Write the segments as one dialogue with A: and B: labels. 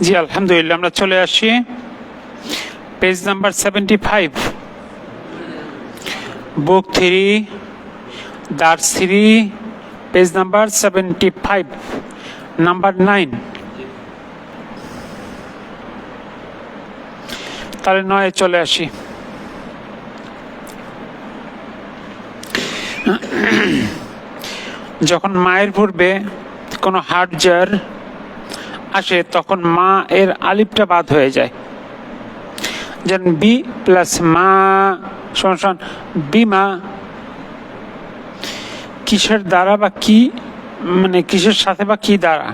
A: জি আলহামদুলিল্লাহ, আমরা চলে আসি পেজ নাম্বার 75, বুক 3, দার্স 3, পেজ নাম্বার 75, নাম্বার 9। তাহলে 9 চলে আসি। যখন মায়ের পূর্বে কোনো হার্টজার আসে তখন মা এর আলিফটা বাদ হয়ে যায়। যেমন বি প্লাস মা সমান বিমা। কিসের দ্বারা বা কি, মানে কিসের সাথে বা কি দ্বারা,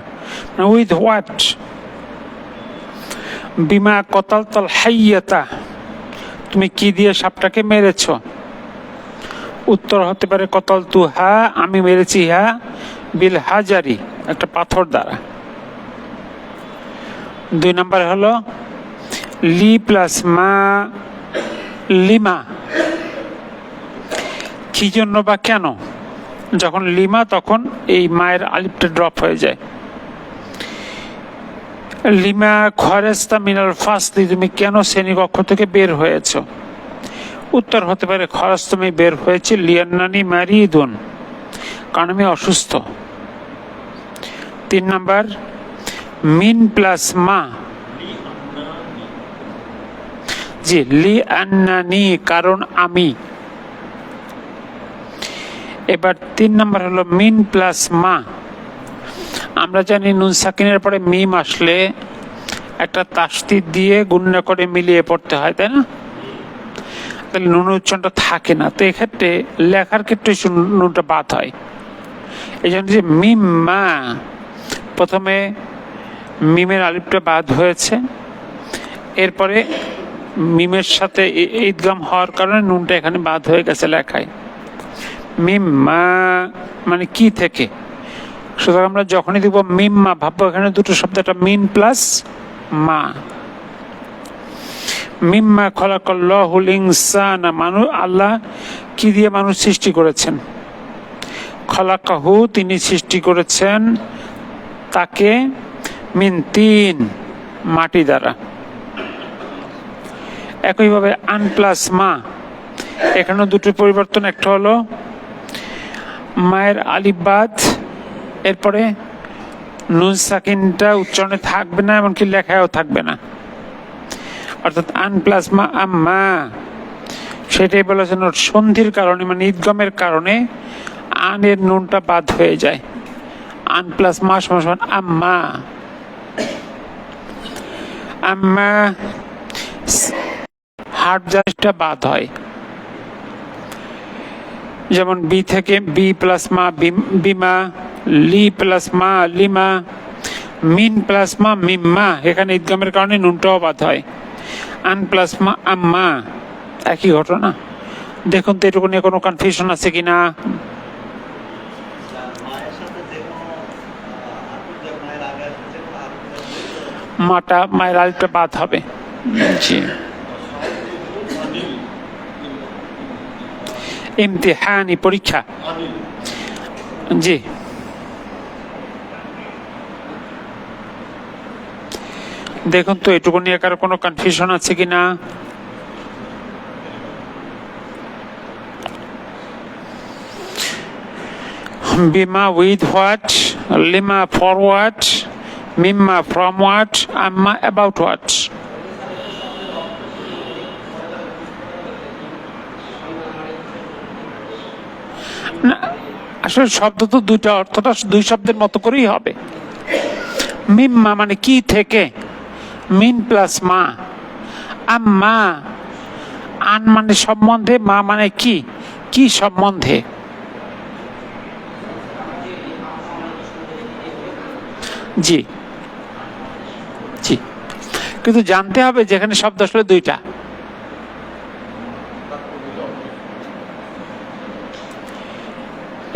A: উইথ হোয়াট। বিমা কতাল তল হাইয়াতা, তুমি কি দিয়ে সাপটাকে মেরেছ? উত্তর হতে পারে কতাল তু হা, আমি মেরেছি হা, বিল হাজারি, একটা পাথর দ্বারা। 2 নম্বর হলো লি প্লাস মা লিমা, কি জন্য বা কেন। যখন লিমা তখন এই মায়ের আলিফটা ড্রপ হয়ে যায়। লিমা খরেস্তা মিনাল ফাসলি, তুমি কেন শ্রেণীকক্ষ থেকে বের হয়েছ? উত্তর হতে পারে খরচ, তুমি বের হয়েছে লিয়ান্নানি মারিদুন, কারণ আমি অসুস্থ। 3 নম্বর মিন প্লাস মা, জি লি আন্নানি, কারণ আমি। এবার 3 নম্বর হলো মিন প্লাস মা। আমরা জানি নুন সাকিনের পরে মিম আসলে একটা তাসদিদ দিয়ে গুণনা করে মিলিয়ে পড়তে হয়, তাই না? তাহলে নুন উচ্চারণটা থাকে না, তো এক্ষেত্রে লেখার ক্ষেত্রে নুনটা বাদ হয়। এই জন্য যে মিম মা, প্রথমে মিমের আলিফটা বাদ হয়েছে, এরপরে মিমের সাথে ঈদগাম হওয়ার কারণে নুনটা এখানে বাদ হয়ে গেছে লেখায়। মিম মা মানে কি থেকে, সুতরাং আমরা যখনই দেখবো মিম মা ভাববো এখানে দুটো শব্দ, একটা মিন প্লাস মা। মিম্মা খলাকাল্লাহুল ইনসানা, মানুষ আল্লাহ কি দিয়ে মানুষ সৃষ্টি করেছেন? খলাকাহু, তিনি সৃষ্টি করেছেন তাকে, মিন তিন, মাটি দ্বারা। একইভাবে আন প্লাস মা, এখানে দুটো পরিবর্তন, একটা হলো মায়ের আলিফ বাদ, এরপরে নুন সাকিনটা উচ্চারণে থাকবে না, এমনকি লেখায়ও থাকবে না, অর্থাৎ আন প্লাস মা আম্মা। সেটাই বলেছেন সন্ধির কারণে, মানে ঈদগামের কারণে আনের নুনটা বাদ হয়ে যায়। আন প্লাস মা সমান আম্মা। আম্মা হার্ট জারিটা বাদ হয়, যেমন বি থেকে বি প্লাস মা বিমা, লি প্লাস মা লিমা, মিন প্লাস মা মিম্মা, এখানে ঈদগামের কারণে নুনটাও বাদ হয়। আন প্লাস মা আম্মা, একই ঘটনা। দেখুন তো এটুকু নিয়ে কোনো কনফিউশন আছে কিনা। মাটা মায়ের আলিফটা বাদ হবে, জি। ইমতিহানি, পরীক্ষা, জি। দেখুন তো এটুকু নিয়ে কারো কোনো কনফিউশন আছে কিনা। বিমা with what, lima for what, মিম্মা ফ্রম হোয়াট, আম্মা অ্যাবাউট হোয়াট। না, আসলে শব্দ তো দুইটা, অর্থটা 2 শব্দের মতো করেই হবে। মিম্মা মানে কি থেকে, মিন প্লাস মা। আম্মা, আন মানে সম্বন্ধে, মা মানে কি, কি সম্বন্ধে। জি জি, কিন্তু জানতে হবে যেখানে শব্দ আসলে 2টা।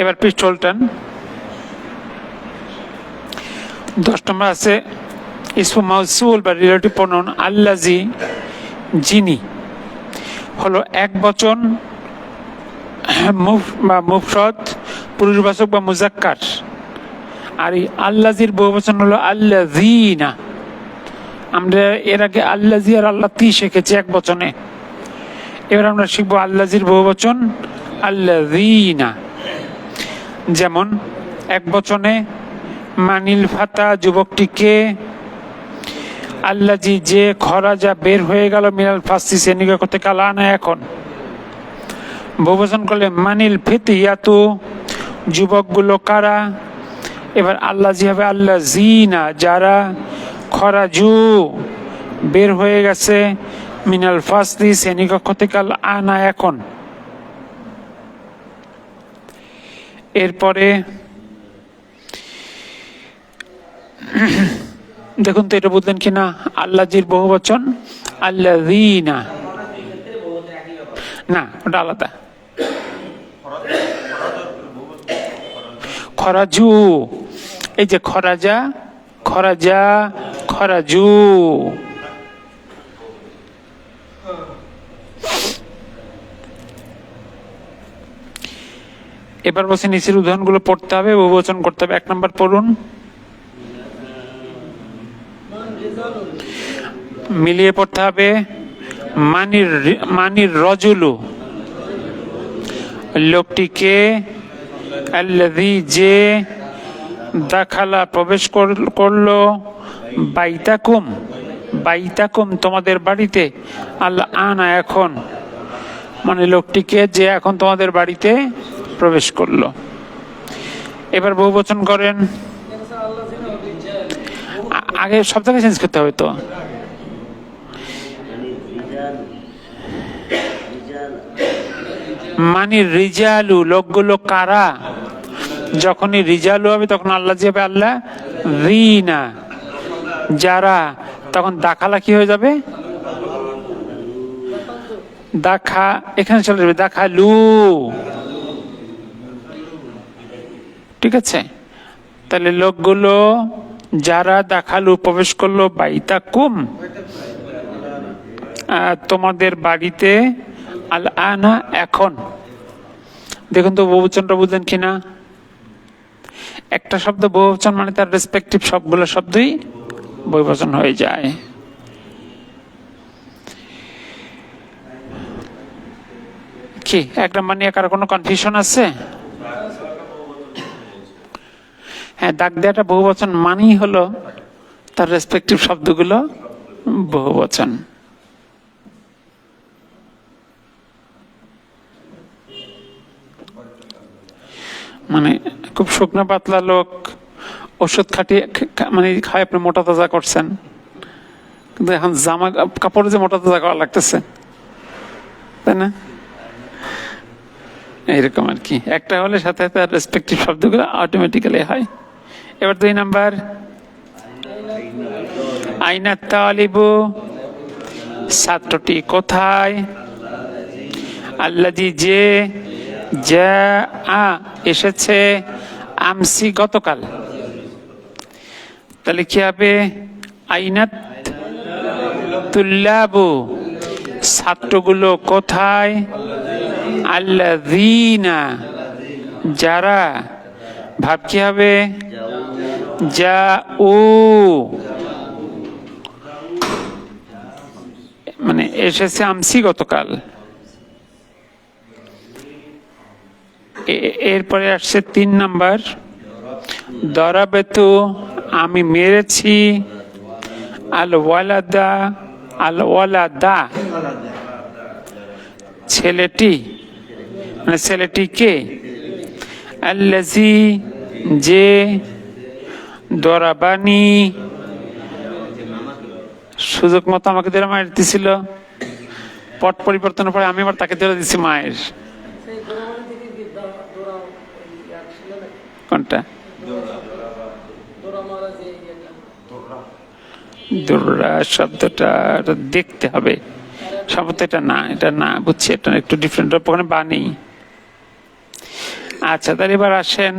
A: এবার পিস্টল টান। 10 নম্বর আছে ইসমু মাউসুল বা রিলেটিভ প্রনাউন আল্লাজি, যিনি, হলো এক বচন বা মুফরদ, পুরুষবাচক বা মুজাক্কার। আর এই আল্লাজির বহুবচন হলো আল্লাযীনা, আমরা এর আগে আল্লাজি আর আল্লাতি শিখেছি এক বচনে। এবার আমরা শিখবো আল্লাজির বহু বচন আল্লাযীনা। যেমন এক বচনে মানিল ফাতা যুবকটিকে, আল্লাজি যে খরাজা বের হয়ে গেল মিনাল ফাসি শ্রেণীকক্ষ থেকে আলানা এখন। বহুবচন করলে মানিল ফিতিয়াতু যুবকগুলো কারা। এবার আল্লাজি হবে আল্লাযীনা যারা, খরাজু বের হয়ে গেছে, মিনাল ফাসলি শ্রেণীকক্ষ থেকে আলানা এখন। এরপরে দেখুন তো এটা বুঝলেন কিনা, আল্লাজির বহু বচন আল্লাযীনা, না ওটা আলাদা। খরাজু, এই যে খরাজা, খরাজা, খরাজু। এবার বসে নিচের উদাহরণগুলো পড়তে হবে, বহুবচন করতে হবে। 1 নম্বর পড়ুন, মিলিয়ে পড়তে হবে। মানির রজুলু লোকটিকে, আল্লাযী যে, দাখালা প্রবেশ করলো, বাইতাকুম বাইতাকুম তোমাদের বাড়িতে, আল্লাহ আনা এখন, মানে লোকটিকে যে এখন তোমাদের বাড়িতে প্রবেশ করলো। এবার বহুবচন করেন, আগে সব জায়গায় চেঞ্জ করতে হবে তো। মানে রিজালু লোকগুলো কারা, যখনই রিজালু হবে তখন আল্লাহ যাবে আল্লাহ রিনা, যারা, তখন দাখালা কি হয়ে যাবে, দেখা এখানে চলে যাবে দাখালু। ঠিক আছে, তাহলে লোকগুলো যারা দাখালু প্রবেশ করলো, বাইতাকুম তোমাদের বাড়িতে, আল আনা এখন। দেখুন তো বহুবচনটা বুঝলেন কিনা। একটা শব্দ বহুবচন মানে তার রেসপেক্টিভ সবগুলো শব্দই বহুবচন হয়ে যায়। কি 1 নম্বর নিয়ে কারো কোনো কনফিউশন আছে? হ্যাঁ, দাগ দেওয়াটা বহুবচন মানেই হলো তার রেসপেক্টিভ শব্দগুলো বহুবচন। মানে খুব শুকনো পাতলা লোক ওষুধ খাটিয়ে মানে খায়, আপনি মোটা তাজা করছেন, কিন্তু এখন জামা কাপড়ে যে মোটা তাজা করা লাগতেছে, তাই না? এইরকম আর কি, একটা হলে সাথে সাথে রেসপেক্টিভ শব্দগুলো অটোমেটিক্যালি হয়। এবার 2 নাম্বার, আইনা তালিবু ছাত্রটি কোথায়, আল্লাযী যে, যা এসেছে, আমসি গতকাল। তাহলে কি হবে, আইনাত তুল্লাবু ছাত্রগুলো কোথায়, আল্লাযীনা যারা, ভাব কি হবে, যা ও, মানে এসেছে আমসি গতকাল। এরপরে আসছে 3 নাম্বার, দরাবেতু আমি মেরেছি, আল ওয়ালাদা, আল ওয়ালাদা ছেলেটি, মানে ছেলেটিকে, আল্লাযী যে, দরাবানি সুযোগ মতো আমাকে ধরে মায়ের দিছিল, পট পরিবর্তনের পরে আমি আবার তাকে ধরে দিচ্ছি মায়ের। কোনটা? দুর্রা শব্দটা দেখতে হবে, সম্ভবত এটা না, এটা না, বুঝছি, এটা একটু ডিফারেন্ট, ওখানে বানি। আচ্ছা, তাহলে এবার আসেন,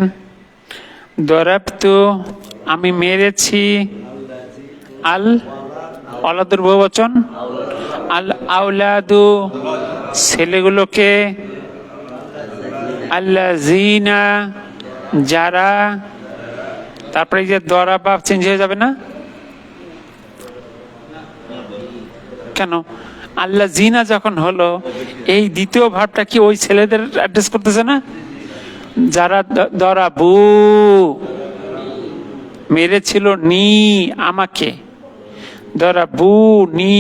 A: দরাবতু আমি মেরেছি, আল ওলাদুর বহুবচন, আল আওলাদু ছেলেগুলোকে, আল্লাযীনা যারা, তারপরে যে দরাবা চেঞ্জ হয়ে যাবে না, কেন? আল্লাহ জিনা যখন হলো, এই দ্বিতীয় ভাবটা কি ওই ছেলেদের অ্যাড্রেস করতেছে না? যারা দরাবু মেরেছিল নি আমাকে, দরাবু নি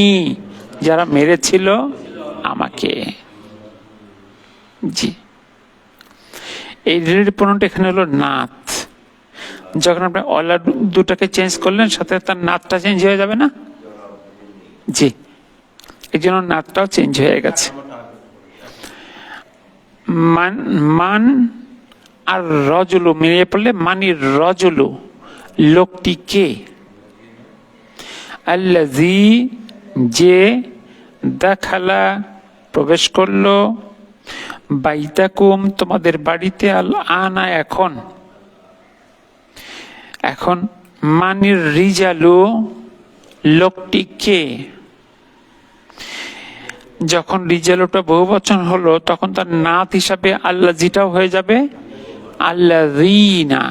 A: যারা মেরেছিল আমাকে। জি, এই রিলেটিভ প্রোনাউনটা এখানে হলো নাত। যখন আপনি অলা দুটাকে চেঞ্জ করলেন, সাথে তার নাতটা চেঞ্জ হয়ে যাবে না? জি, এই জন্য নাতটাও চেঞ্জ হয়ে গেছে। মান মান আর রজুলু মিলিয়ে পড়লে মানির রজুলু, লোকটি কে? আল্লাযী যে, দাখালা প্রবেশ করলো, বাইতাকুম তোমাদের বাড়িতে, আল আনা এখন। এখন মানির রিজালু লোকটি কে? যখন রিজালুটা বহুবচন হলো তখন তার নাত হিসাবে আল্লাযীটাও হয়ে যাবে আল্লাযীনা,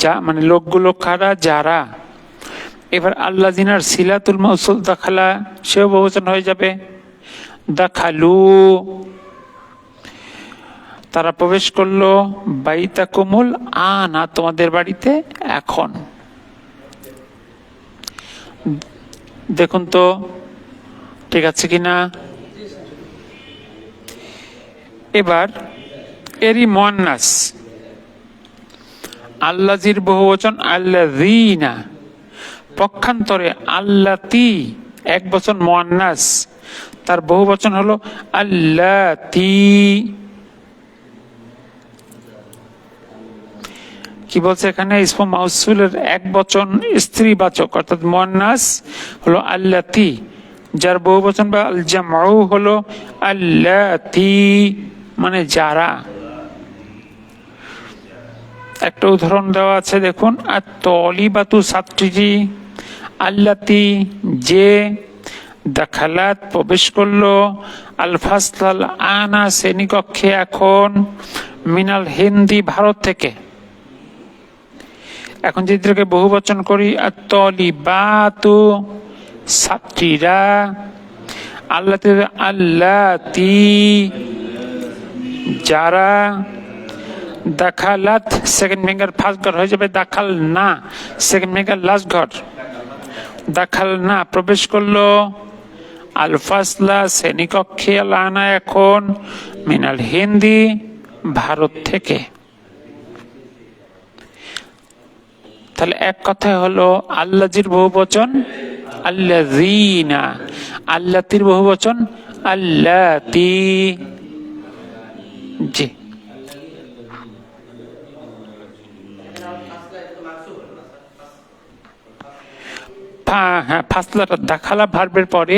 A: যা মানে লোকগুলো কারা? যারা। এবার আল্লাযীনার সিলাতুল মাউসুল দাখালা, সেও বহুবচন হয়ে যাবে দাখালু, তারা প্রবেশ করলো, বাইতাকুমুল আনা তোমাদের বাড়িতে এখন। দেখুন তো ঠিক আছে কিনা। এবার এরই মুয়ান্নাস, আল্লাযীর বহুবচন আল্লাযীনা, পক্ষান্তরে আল্লাতী এক বচন মুয়ান্নাস, তার বহুবচন হলো আল্লাতী। কি বলছে এখানে? ইসমু মাউসুলের এক বচন স্ত্রীবাচক অর্থাৎ মুয়ান্নাস হলো আল্লাতী, যার বহুবচন বা আল জামউ হলো আল্লাতী, মানে যারা। একটা উদাহরণ দেওয়া আছে, দেখুন। আত-তালিবাতু ছাত্রীটি, আল্লাতী যে, দাখালাত প্রবেশ করলো, আল ফাসল আনা শ্রেণীকক্ষে এখন, মিনাল হিন্দি ভারত থেকে। এখন যেটাকে বহুবচন করি, আত-তালিবাতু ছাত্রীরা, আল্লাতী যারা, দাখালাত সেকেন্ড ফিঙ্গার ফার্স্ট ঘর হয়ে যাবে দাখাল না, সেকেন্ড ফিঙ্গার লাস্ট ঘর, দাখাল না প্রবেশ করলো, আল ফাসলা শ্রেণীকক্ষে, আল আনা এখন, মিনাল হিন্দি ভারত থেকে। তাহলে এক কথায় হলো আল্লাযীর বহুবচন আল্লাযীনা, আল্লাতীর বহুবচন আল্লাতী। জি, হ্যাঁ, ফাসলাটা দাখালা ভার্বের পরে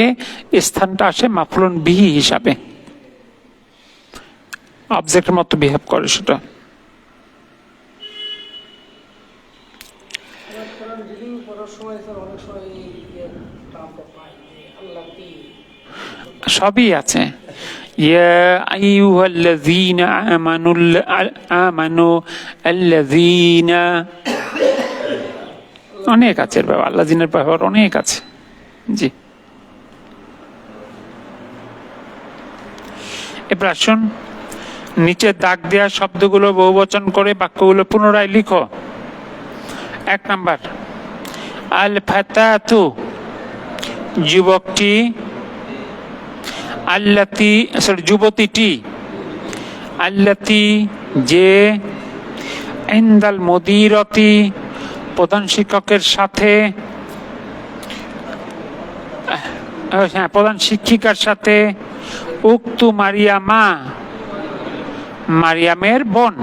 A: স্থানটা আসে মাফউলুন বিহি হিসাবে, অবজেক্টের মতো বিহেভ করে সেটা। সবই আছে। ইয়া আইয়ুহাল্লাযীনা আমানু আল্লাযীনা, অনেক আছে বাবা, আল্লাযীনার ব্যবহার অনেক আছে। জি, এবার আসুন নিচে দাগ দেওয়া শব্দগুলো বহুবচন করে বাক্যগুলো পুনরায় লিখো। 1 নাম্বার, আল ফাতাতু যুবকটি, আল্লাতী যুবতীটি, আল্লাতী যে, ইনদাল মুদীরাতি প্রধান শিক্ষকের সাথে, হ্যাঁ প্রধান শিক্ষিকার সাথে, উক্তু মারিয়ামা মারিয়ামের বোন।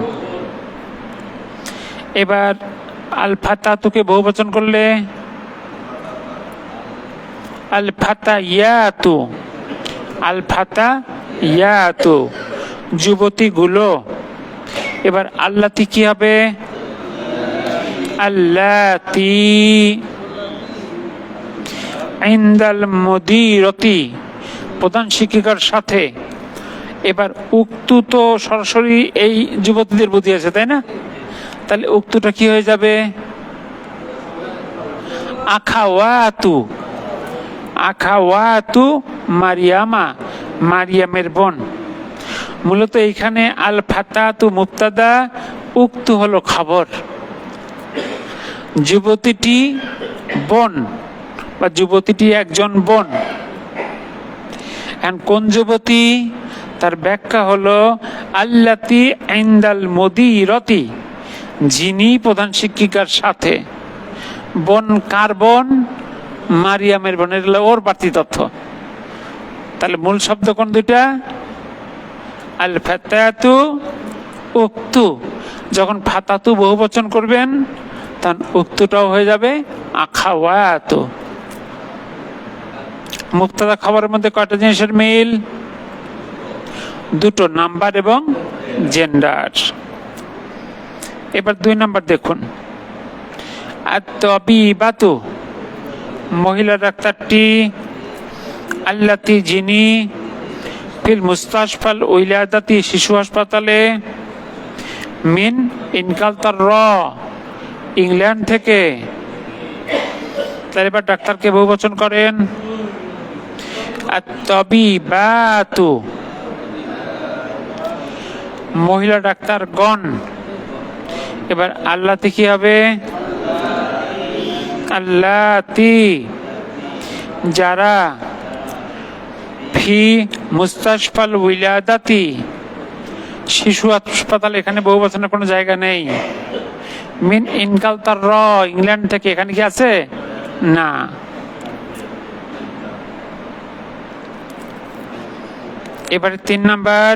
A: এবার আল ফাতাতুকে বহুবচন করলে আল ফাতায়াতু, আল ফাতায়াতু যুবতীগুলো। এবার আল্লাতী কি হবে? আল্লাতী ইনদাল মুদীরাতি প্রধান শিক্ষিকার সাথে। এবার উক্তু তো সরাসরি এই যুবতীদের বুঝিয়েছে, তাই না? তাহলে উক্তুটা কি হয়ে যাবে? আখাওয়াতু, আখাওয়াতু মারিয়ামা, মারিয়ামের বোন। মূলত এইখানে আল ফাতাতু মুবতাদা, উক্তু হলো খবর। যুবতীটি বোন বা যুবতীটি একজন বোন। কোন যুবতী? তার ব্যাখ্যা হলো আল্লাতি ইনদাল মুদিরতি, যিনি প্রধান শিক্ষিকার সাথে। বোন কার বোন? মারিয়ামের বোন। এটা ওর বাড়তি তথ্য। তাহলে মূল শব্দ কোন দুইটা? আল ফাতাতু উক্তু। যখন ফাতাতু বহুবচন করবেন তখন উক্তুটাও হয়ে যাবে আখাওয়াতু। মুবতাদা খবরের মধ্যে কয়টা জিনিসের মিল? দুটো, নাম্বার এবং জেন্ডার। এবার 2 নাম্বার দেখুন, আত-তাবিবাতু, মহিলা ডাক্তারটি, আল্লাতি, যিনি, ফিল মুস্তাশফাল উইলাদাতি, শিশু হাসপাতালে, মিন ইনকালতার, ইংল্যান্ড থেকে। তাহলে এবার ডাক্তারকে বহুবচন করেন আত-তাবিবাতু, মহিলা ডাক্তারগণ। এবার আল্লাতি কি হবে? আল্লাতি, যারা, ফি মুস্তাশফাল উইলাদাতি, শিশু হাসপাতাল, এখানে বহুবচনের কোনো জায়গা নেই। মিন ইনকালতার, ইংল্যান্ড থেকে, এখানে কি আছে? না। এবারে 3 নাম্বার,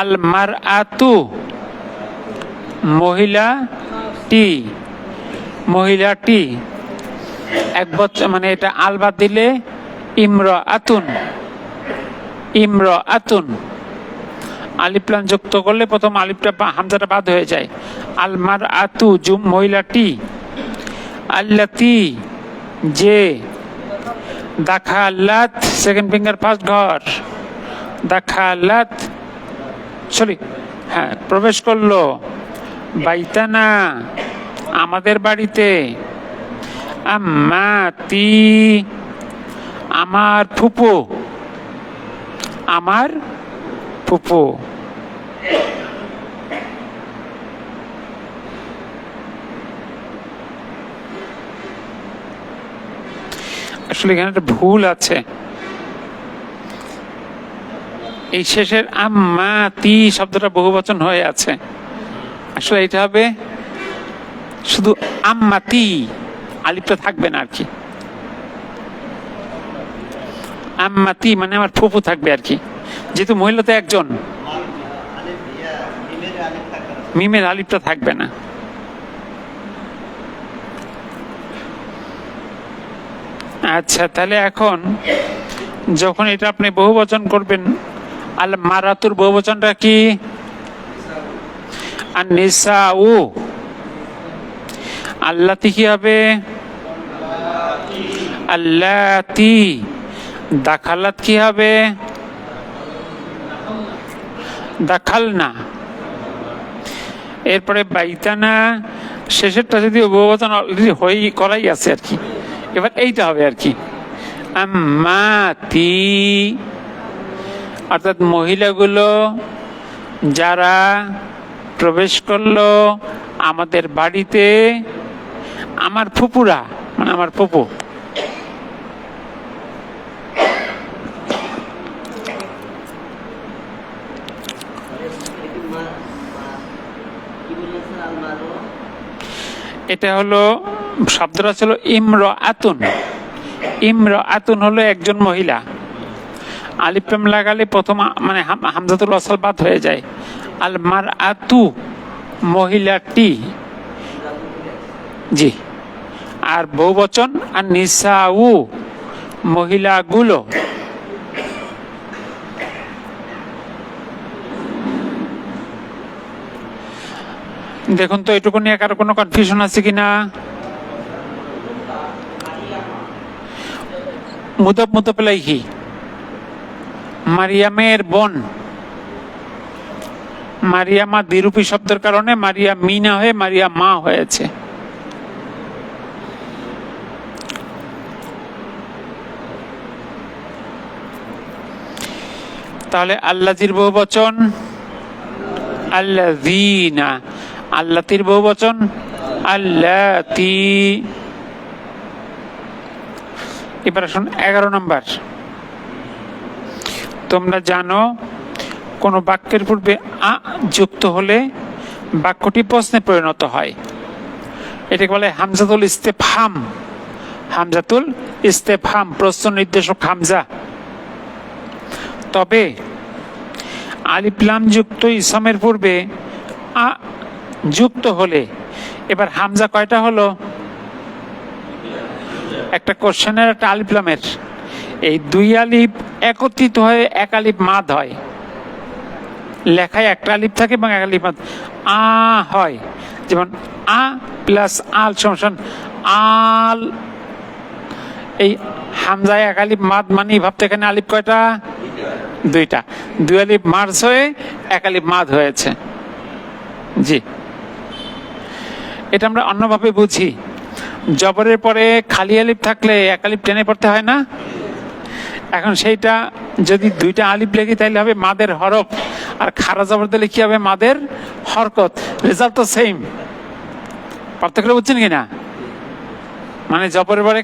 A: আল মারআতু, মহিলাটি, মহিলাটি। এক বছর মানে এটা আলবাদ দিলে ইমরাআতুন, ইমরাআতুন। আলিফ লাম যুক্ত করলে প্রথম আলিফটা হামজাটা বাদ হয়ে যায়। আল মারআতু, মহিলাটি, আল্লাতি, যে, দাখালাত, সেকেন্ড ফিঙ্গার ফার্স্ট ঘর, দাখালাত, সরি, হ্যাঁ, প্রবেশ করলো, বাইতানা, আমাদের বাড়িতে, আম্মাতি, আমার ফুপু, আমার ফুপু। আসলে এখানে একটা ভুল আছে, এই শেষের আম্মাতি শব্দটা বহুবচন হয়ে আছে। আসলে এটা হবে শুধু আম্মাতি, আলিফটা থাকবে না আর কি। আম্মাতি মানে আমার ফুপু থাকবে আর কি, যেহেতু মহিলা তো একজন, মিমের আলিফটা থাকবে না। আচ্ছা, তাহলে এখন যখন এটা আপনি বহুবচন করবেন, আল মারাতুর বহুবচনটা কি? আন-নিসাউ। আল্লাতি কি হবে? আল্লাতি। দাখালাত কি হবে? দাখালনা। এরপরে বাইতানা, শেষেরটা যদি বহুবচন অলরেডি করাই আছে আর কি, এবার এইটা হবে আর কি, আম্মাতি। অর্থাৎ মহিলাগুলো যারা প্রবেশ করলো আমাদের বাড়িতে, আমার ফুপুরা, মানে আমার ফুপু। এটা হলো শব্দটা ছিল ইমরাআতুন। ইমরাআতুন হলো একজন মহিলা। আলিফ লাম লাগালে প্রথম মানে হামজাতুল ওয়াসল বাদ হয়ে যায়। আল মারআতু, মহিলাটি, জি। আর বহুবচন আর নিসাউ, মহিলাগুলো। দেখুন তো এটুকু নিয়ে কারো কোনো কনফিউশন আছে কিনা? মুদাফ মুদাফ ইলাইহি, মারিয়ামের বোন। মারিয়ামা দ্বিরূপী শব্দের কারণে মারিয়া মিনা হয়ে মারিয়া মা হয়েছে। তাহলে আল্লাযীর বহুবচন আল্লাযীনা, আল্লাতীর বহুবচন আল্লাতী। এবার আসুন 11 নম্বর। তোমরা জানো কোন বাক্যের পূর্বে আ যুক্ত হলে বাক্যটি প্রশ্নে পরিণত হয়। এটাকে বলে হামজাতুল ইস্তেফহাম। হামজাতুল ইস্তেফহাম, প্রশ্ন নির্দেশক হামজা। তবে আলিফ লাম যুক্ত ইসমের পূর্বে আ যুক্ত হলে, এবার হামজা কয়টা হলো? একটা কোশ্চেনের, একটা আলিফ লামের, এই দুই আলিফ একত্রিত হয়ে এক আলিফ মাদ হয়। লেখায় একটা আলিফ থাকে এবং এক আলিফ মাদ আ হয়। যেমন আ প্লাস আল সমান আল। এই হামজায় এক আলিফ মাদ মানে ভাবতে এখানে আলিফ কয়টা? দুইটা। দুই আলিফ মার্জ হয়ে এক আলিফ মাদ হয়েছে। জি, এটা আমরা অন্যভাবে বুঝি। জবরের পরে খালি আলিফ থাকলে এক আলিফ টেনে পড়তে হয় না? এখন সেইটা যদি দুইটা আলিফ লেখি তাহলে হবে মাদের হরফ, আর খারা জবর দিলে কি হবে? মাদের হরকত। রেজাল্ট তো সেম। পার্থক্য বুঝছেন কিনা? মানে জবরের পরে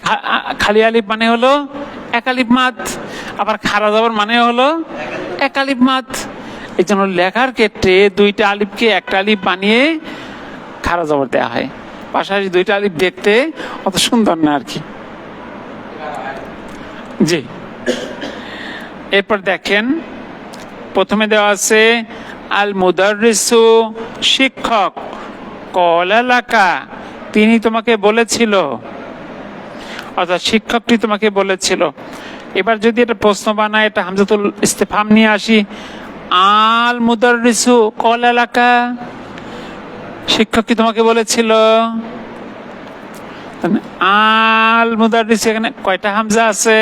A: খালি আলিফ মানে হলো এক আলিফ মাদ, আবার খারা জবর মানে হলো এক আলিফ মাদ। এই জন্য লেখার ক্ষেত্রে দুইটা আলিফকে একটা আলিফ বানিয়ে খারা জবর দেওয়া হয়। পাশাপাশি দুইটা আলিফ দেখতে অত সুন্দর না আর কি। জি, এরপর দেখেন প্রথমে দেওয়া আছে আল মুদাররিসু, শিক্ষক, ক্বালা লাকা, তিনি তোমাকে বলেছিল, অর্থাৎ শিক্ষকটি তোমাকে বলেছিল। এবার যদি এটা প্রশ্ন বানায়, এটা হামজাতুল ইস্তেফহাম নিয়ে আসি, আল মুদাররিসু ক্বালা লাকা, শিক্ষক কি তোমাকে বলেছিল? আল মুদাররিসু, এখানে কয়টা হামজা আছে?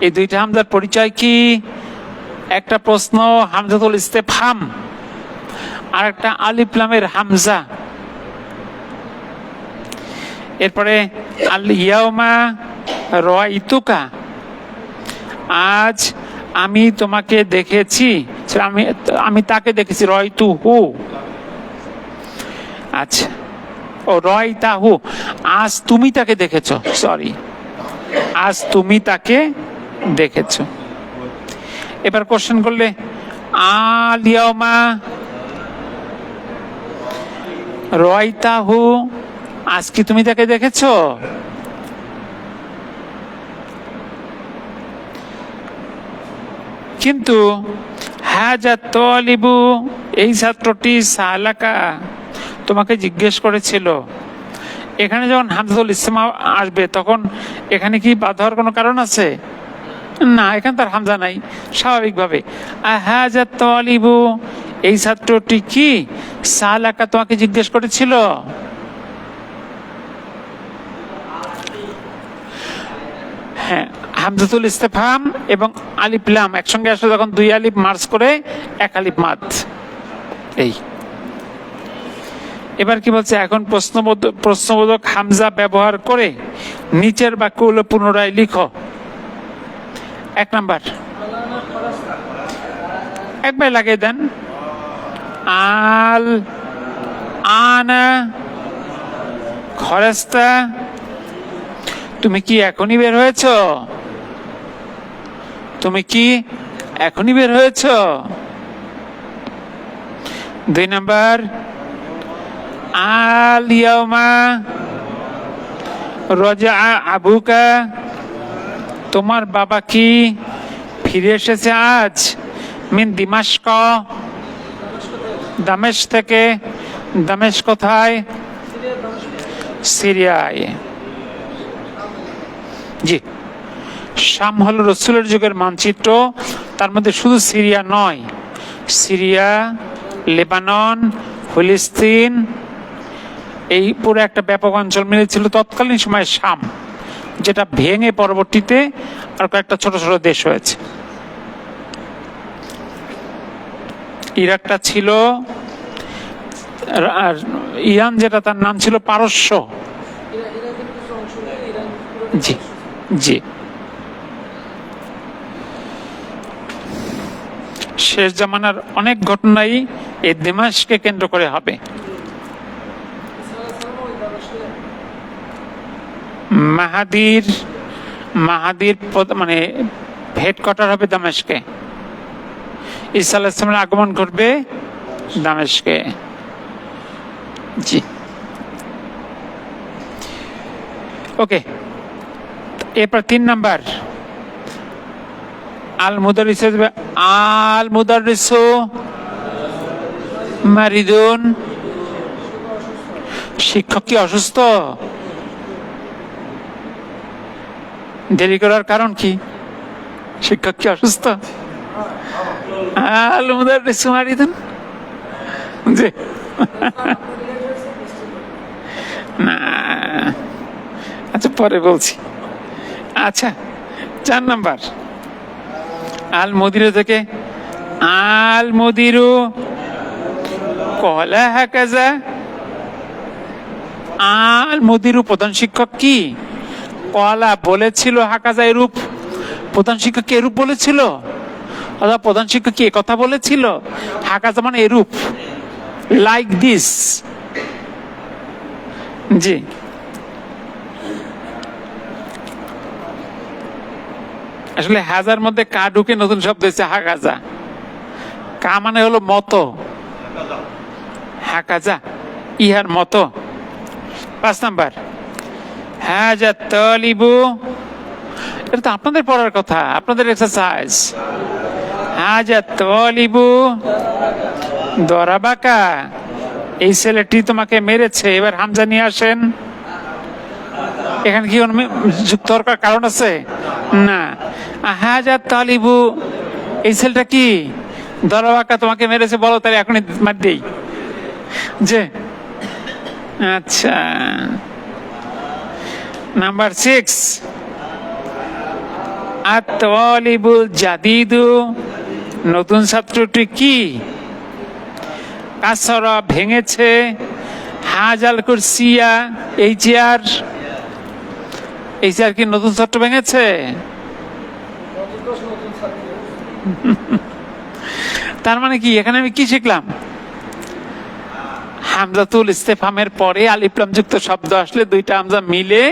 A: এই দুইটা হামজার পরিচয় কি? একটা প্রশ্ন হামজাতুল ইস্তেফহাম, আর একটা আলিফ লামের হামজা। এরপরে আল ইয়াউমা রাআইতুকা, আজ আমি তোমাকে দেখেছি, আমি তাকে দেখেছি। রাআইতুহু, আচ্ছা, ও রাআইতাহু, আজ তুমি তাকে দেখেছো। সরি, আজ তুমি তাকে দেখেছো। এবার কোশ্চেন করলে আল ইয়াউমা রাআইতাহু, আজ কি তুমি তাকে দেখেছো? কিন্তু হাজা তালিবু, এই ছাত্রটি সালাকা, তোমাকে জিজ্ঞেস করেছিল। এখানে যখন হামজাতুল ইস্তেফহাম আসবে তখন এখানে কি বাধা হওয়ার কোনো কারণ আছে? না, এখানে তার হামজা নাই। স্বাভাবিকভাবে হাজা তালিবু, এই ছাত্রটি কি সালাকা, তোমাকে জিজ্ঞেস করেছিল। হ্যাঁ, হামজাতুল ইস্তেফহাম এবং আলিফ লাম একসঙ্গে আসলে তখন দুই আলিফ মার্জ করে এক আলিফ মাদ। এই এবার কি বলছে? এখন প্রশ্নবোধক হামজা ব্যবহার করে নিচের বাক্যগুলো পুনরায় লিখো। 1 নাম্বার, একবার লাগিয়ে দেন, আল আনা খরাস্তা, তুমি কি এখনই বের হয়েছ? তুমি কি এখনই বের হয়েছ? 2 নাম্বার, আল ইয়াউমা রাজা আবুকা, তোমার বাবা কি ফিরে এসেছে আজ? মিন দিমাশক, দামেশ থেকে। দামেশ কোথায়? সিরিয়ায়। জি, শাম হলো রাসূলের যুগের মানচিত্র। তার মধ্যে শুধু সিরিয়া নয়, সিরিয়া, লেবানন, ফিলিস্তিন, এই পুরো একটা ব্যাপক অঞ্চল মিলেছিল তৎকালীন সময়ে শাম, যেটা ভেঙে পরবর্তীতে আর কয়েকটা ছোট ছোট দেশ হয়েছে। ইরাকটা ছিল, আর ইরান যেটা তার নাম ছিল পারস্য। জি জি। শেষ জামানার অনেক ঘটনাই এই দামেস্ককে কেন্দ্র করে হবে। মাহাদির মানে হেডকোয়ার্টার হবে দামেস্কে। ঈসা আলাইহিস সালামের আগমন ঘটবে দামেস্কে। জি, ওকে। এরপর 3 নাম্বার, আল মুদাররিসু মারিদুন। শিক্ষক কি অসুস্থ? দেরি করার কারণ কি? শিক্ষক কি অসুস্থ? আল মুদাররিসু মারিদুন। জি না, আচ্ছা পরে বলছি। আচ্ছা 4 নাম্বার, আল মুদিরু থেকে আল মুদিরু কলা হাকাজা। আল মুদিরু প্রধান শিক্ষক কি কলা বলেছিল, হাকাজা এরূপ। প্রধান শিক্ষক কি এরূপ বলেছিল? অথবা প্রধান শিক্ষক কি কথা বলেছিল? হাকাজা মানে এরূপ, লাইক দিস। জি, আসলে হাজার মধ্যে কা ঢুকে নতুন শব্দ হচ্ছে হাকাজা। কা মানে হলো মতো, হাকাজা ইহার মতো। 5 নাম্বার, হাজা তালিবু। এটা তো আপনাদের পড়ার কথা, আপনাদের এক্সারসাইজ। হাজা তালিবু দরাবাকা। এই ছেলেটি তোমাকে মেরেছে। এবার হামজা নিয়ে আসেন। এখানে কি যুক্ত হওয়ার কারণ আছে? না। হাজা তালিবু, এই ছেলেটা কি দরাবাকা তোমাকে মেরেছে, বলো তাহলে এখনই মার দেই। যে আচ্ছা, নাম্বার 6, আত-তালিবুল জাদিদু। নতুন ছাত্রটি কি কাসরা ভেঙেছে। হাজাল কুরসিয়া, এই চেয়ার। এই চেয়ার কি নতুন ছাত্র ভেঙেছে? তার মানে কি এখানে আমি কি শিখলাম? হামজাতুল ইস্তেফহামের পরে আলিফ লাম যুক্ত শব্দ আসলে দুইটা হামজা মিলে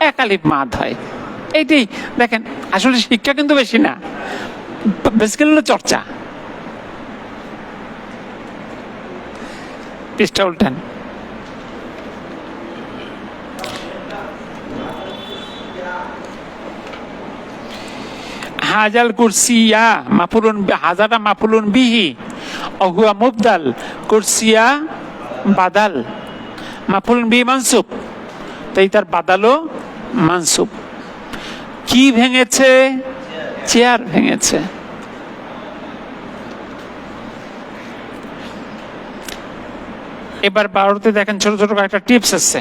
A: এক আলিফ মাদ হয়। এইটাই দেখেন, আসলে শিক্ষা কিন্তু বেশি না, বেসিক্যালি হলো চর্চা। পৃষ্ঠা উল্টান। হাজাল কুরসিয়া মাফুলুন, হাজাটা মাফুলুন বিহি, অহুয়া মুবদাল, কুরসিয়া বাদাল। মাফুলুন বিহি মানসুব, তাই তার বাদালও মানসুব। কি ভেঙেছে? চেয়ার ভেঙেছে। এবার 12তে দেখেন ছোট ছোট কয়েকটা টিপস আছে।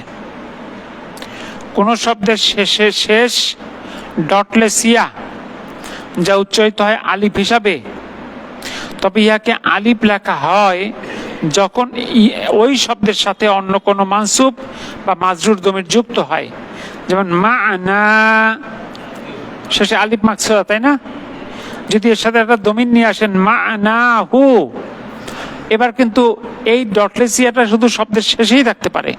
A: কোন শব্দের শেষে শেষ ডটলেস ইয়া, যা উচ্চারিত হয় আলিফ হিসাবে, তবে ইহাকে আলিফ লেখা হয় যখন ওই শব্দের সাথে অন্য কোনো মানসুব বা মাজরুর দমির যুক্ত হয়। যেমন মা'না, শেষে আলিফ মাকসুরা, তাই না? যদি এর সাথে একটা দমির নিয়ে আসেন মা'নাহু, এবার কিন্তু এই ডটলেস ইয়াটা শুধু শব্দের শেষেই থাকতে পারে,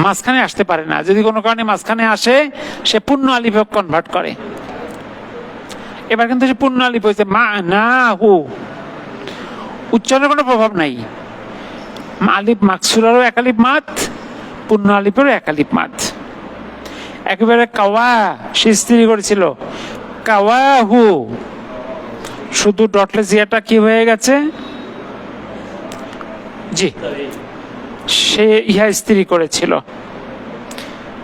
A: মাঝখানে আসতে পারে না। যদি কোনো কারণে মাঝখানে আসে, সে পূর্ণ আলিফে কনভার্ট করে। এবার কিন্তু সে পূর্ণ আলিফ হয়েছে মা'নাহু, উচ্চারণের কোনো প্রভাব নাই। আলিফ মাকসুরারও এক আলিফ মাদ, পূর্ণ আলিফেরও এক আলিফ মাদ। একেবারে কাওয়া, সে স্ত্রী করেছিল, কাওয়াহু, শুধু ডটলেস ইয়াটা কি হয়ে গেছে? জি, সে ইহা স্ত্রী করেছিল।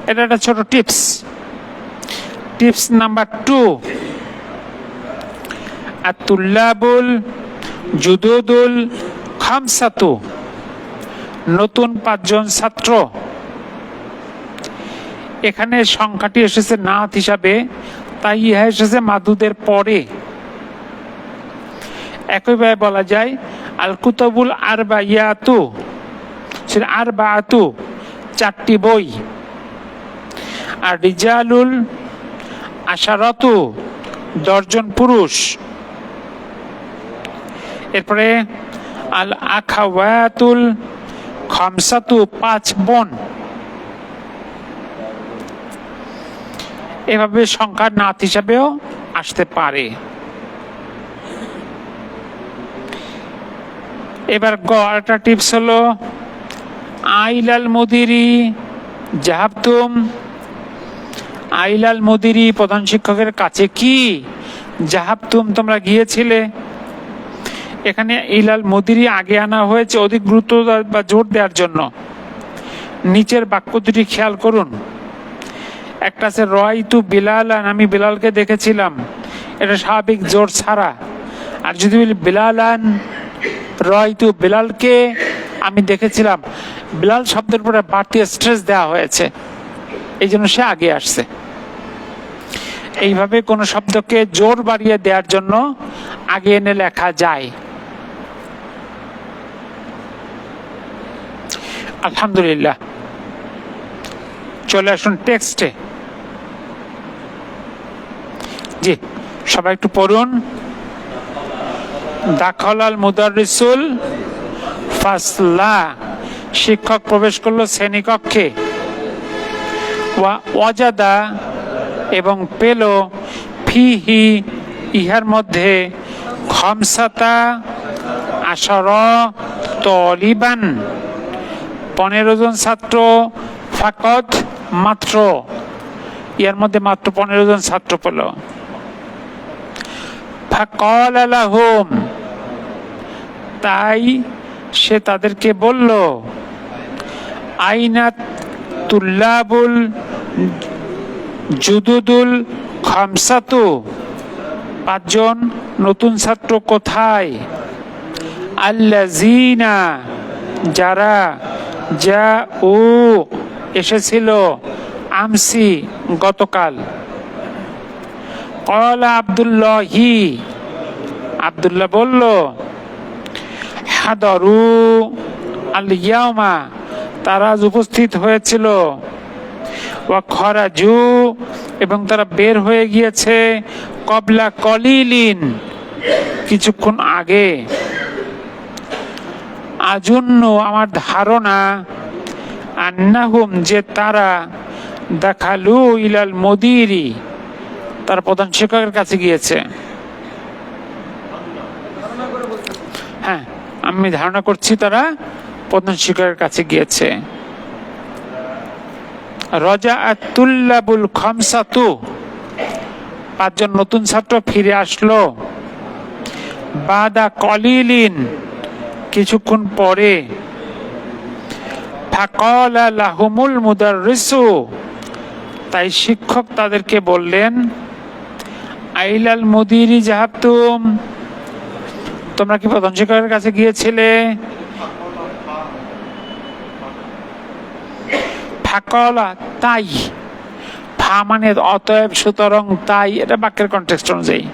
A: এটা একটা ছোট টিপস। টিপস নাম্বার 2, আত-তুল্লাবুল জুদুদুল খামসাতু, নতুন 5 জন ছাত্র। এখানে সংখ্যাটি এসেছে নাত হিসাবে, তাই ইহা এসেছে মাদুদের পরে। একইভাবে বলা যায় আল কুতুবুল আরবাইয়াতু, সেটা আরবাআতু, 4টি বই। আর রিজালুল আশারাতু, 10 জন পুরুষ। এরপরে আল আখাওয়াতুল খামসাতু, 5 বোন। এভাবে সংখ্যার নাত হিসাবেও আসতে পারে। এবার গ আরেকটা টিপস হলো আইলাল মুদিরি জাহাবতুম। আইলাল মুদিরি প্রধান শিক্ষকের কাছে কি জাহাবতুম তোমরা গিয়েছিলে। এখানে ইলাল মুদিরি আগে আনা হয়েছে অধিক গুরুত্ব বা জোর দেওয়ার জন্য। নিচের বাক্য দুটি খেয়াল করুন। একটা আছে রাআইতু বিলালান, আমি বিলালকে দেখেছিলাম, এটা স্বাভাবিক জোর ছাড়া। আর যদি বলি বিলালান রাআইতু, বিলালকে আমি দেখেছিলাম, বিলাল শব্দের উপরে বাড়তি স্ট্রেস দেওয়া হয়েছে, এই জন্য সে আগে আসছে। এইভাবে কোনো শব্দকে জোর বাড়িয়ে দেওয়ার জন্য আগে এনে লেখা যায়। আলহামদুলিল্লাহ। চলে আসুন টেক্সটে। জি, সবাই একটু পড়ুন। দাখালাল মুদাররিসুল ফাসলা, শিক্ষক প্রবেশ করলো শ্রেণীকক্ষে। ওয়াজাদা, এবং পেল, ফিহি, ইহার মধ্যে, খামসাতা আশারা তলিবান, 15 জন ছাত্র, ফাকত, মাত্র, ইয়ার মধ্যে মাত্র 15 জন ছাত্র পেল। ফাকালা লাহুম, তাই সে তাদেরকে বলল, আইনাত তুল্লাবুল জুদুদুল খামসাতু, 5 জন নতুন ছাত্র কোথায়। আল্লাযিনা, যারা, যা ও এসেছিল, আমসি, গতকাল। ক্বালা আব্দুল্লাহি, আব্দুল্লাহ বলল, হাদারু আল ইয়াওমা, তারা আজ উপস্থিত হয়েছিল। ওয়া খরাজু, এবং তারা বের হয়ে গিয়েছে, কবলা কলিলিন, কিছুক্ষণ আগে। আজুন্ন, আমার ধারণা, আন্নাহুম, যে তারা, দাখালু ইলাল মুদিরি, তার প্রধান শিক্ষকের কাছে গিয়েছে। হ্যাঁ, আমি ধারণা করছি তারা প্রধান শিক্ষকের কাছে গিয়েছে। রাজাআত তুল্লাবুল খামসাতু, 5 জন নতুন ছাত্র ফিরে আসলো। বাদা কলিলিন, কিছুক্ষণ পরে। ফাকালা লাহুমুল মুদাররিসু, তাই শিক্ষক তাদেরকে বললেন, আইলাল মুদিরি জাহাবতুম, তোমরা কি প্রধান শিক্ষকের কাছে গিয়েছিলে। ফাকালা, তাই, ফা মানে অতএব, সুতরাং, তাই, এটা বাক্যের কনটেক্সট অনুযায়ী।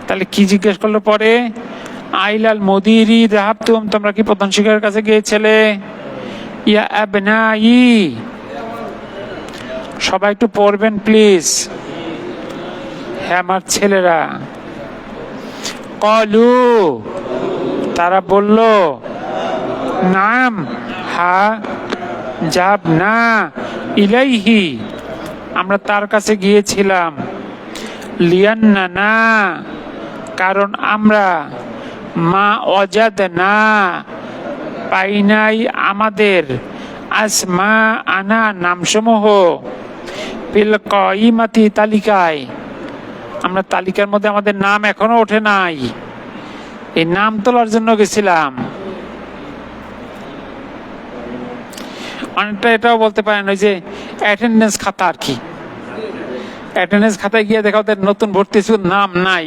A: তাহলে কি জিজ্ঞেস করলো পরে, আইলাল মুদিরি যাহাবতুম, তোমরা কি প্রধান শিক্ষকের কাছে গিয়েছিলে। ইয়া আবনাই, সবাই একটু পড়বেন প্লিজ। হ্যাঁ আমার ছেলেরা। কলু, তারা বলল, নাম, হ্যাঁ, যাবনা ইলাইহি, আমরা তার কাছে গিয়েছিলাম। লিয়ান্নানা, কারণ আমরা, মা ওয়াজাদনা, পাই নাই আমাদের, আসমা আনা, নামসমূহ, ফিল কাইমাতি, তালিকায়, আমরা তালিকার মধ্যে আমাদের নাম এখনো ওঠে নাই, এই নাম তোলার জন্য গেছিলাম। অনেকটা এটাও বলতে পারেন ওই যে অ্যাটেন্ডেন্স খাতা আর কি, অ্যাটেন্ডেন্স খাতায় গিয়ে দেখা ওদের নতুন ভর্তি ছিল, নাম নাই,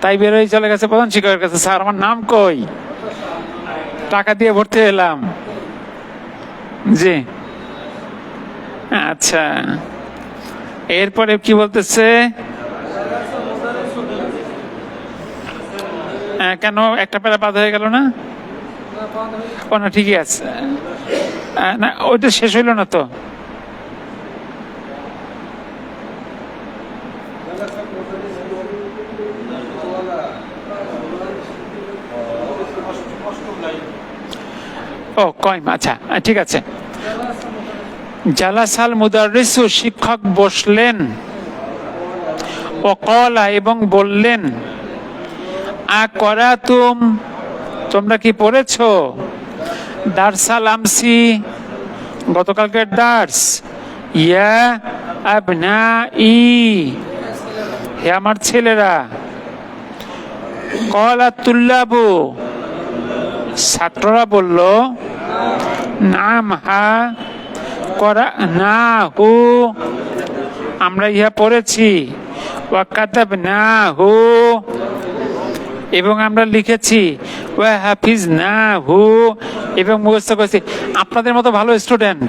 A: তাই বেরোয় চলে গেছে প্রধান শিক্ষকের কাছে, স্যার আমার নাম কই, টাকা দিয়ে ভর্তি হলাম। জি, আচ্ছা, এরপরে কি বলতেছে, কেন একটা পেলা বাদ হয়ে গেল না। ও না, ঠিকই আছে, না ওইটা শেষ হইল না তো। ও কয়ম, আচ্ছা ঠিক আছে। জালাসাল মুদাররিসু, শিক্ষক বসলেন, ও কলা, এবং বললেন, আকরাতুম, তোমরা কি পড়েছো, দারসাল আমসি, গতকালকের দার্স, ইয়া আবনাই, হে আমার ছেলেরা, কলা তুল্লাবু, ছাত্ররা বলল, নাম, হা, করা না হু, আমরা ইহা পড়েছি, ওয়া কাতাব না হু, এবং আমরা লিখেছি, ওয়া হাফিজ না হু, এবং মুখস্থ করেছি। আপনাদের মতো ভালো স্টুডেন্ট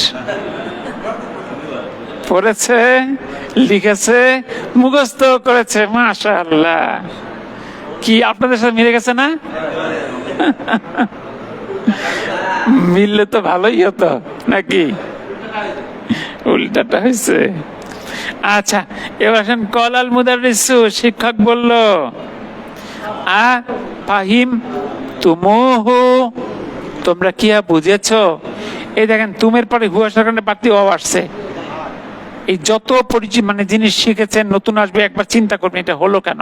A: পড়েছে, লিখেছে, মুখস্থ করেছে, মাশাআল্লাহ। কি আপনাদের সাথে মিলে গেছে না? মিললে তো ভালোই হতো নাকি, উল্টাটা হয়েছে। আচ্ছা, এবার আসেন, কলাল মুদাররিসু, শিক্ষক বলল, আ ফাহিম তুমুহু, তোমরা কি বুঝেছো? এই দেখেন, তুমের পরে হু আসার কারণে বাড়তি অ আসছে। এই যত পরিচিত মানে জিনিস শিখেছেন, নতুন আসবে, একবার চিন্তা করবেন এটা হলো কেন।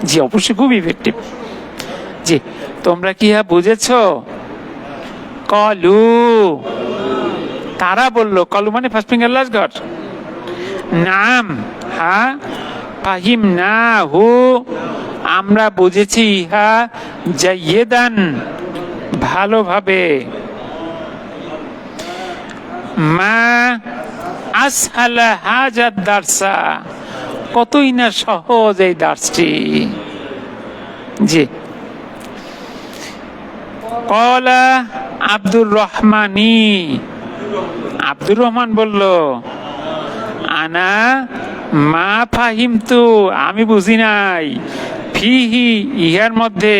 A: জি অবশ্যই খুব ইফেক্টিভ। জি, তোমরা কি বুঝেছো? কলু, তারা বলল, কলু মানে ফার্স্ট ফিঙ্গার লাস্ট ঘর, নাম, হ্যাঁ, ফাহিম না হু, আমরা বুঝেছি ইহা, জাইয়েদান, ভালোভাবে, মা আসহালা হাজাত দারসা, কতই না সহজ এই দার্সটি। জি, কলা আব্দুর রহমানি, আব্দুর রহমান বলল, আনা মা ফাহিমতু, আমি বুঝি নাই, ফিহি, ইহার মধ্যে,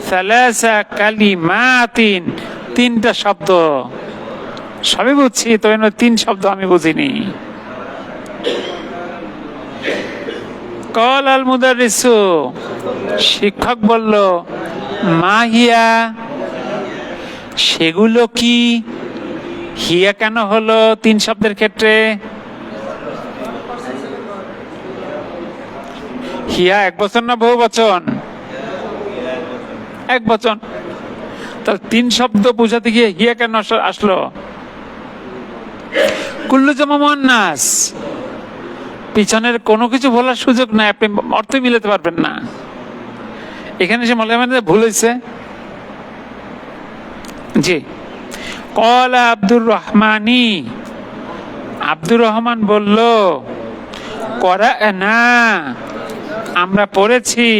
A: সালাসা কালিমাতিন, তিনটা শব্দ, সবই বুঝছি, তো তিন শব্দ আমি বুঝিনি। কল আল মুদাররিসু, শিক্ষক বলল, মা হিয়া, সেগুলো কি? হিয়া কেন হলো তিন শব্দের ক্ষেত্রে? হিয়া এক বচন না বহু বচন? এক বচন। তাহলে তিন শব্দ বোঝাতে গিয়ে হিয়া কেন আসলো? কুল্লু জামা মুয়ান্নাস, পিছনের কোনো কিছু বলার সুযোগ নাই, আপনি অর্থ মিলাতে পারবেন না। এখানে সে মনে মানে ভুল হয়েছে। জি, কলা আব্দুর রহমানি, আব্দুর রহমান বলল, করা না, আমরা পড়েছি,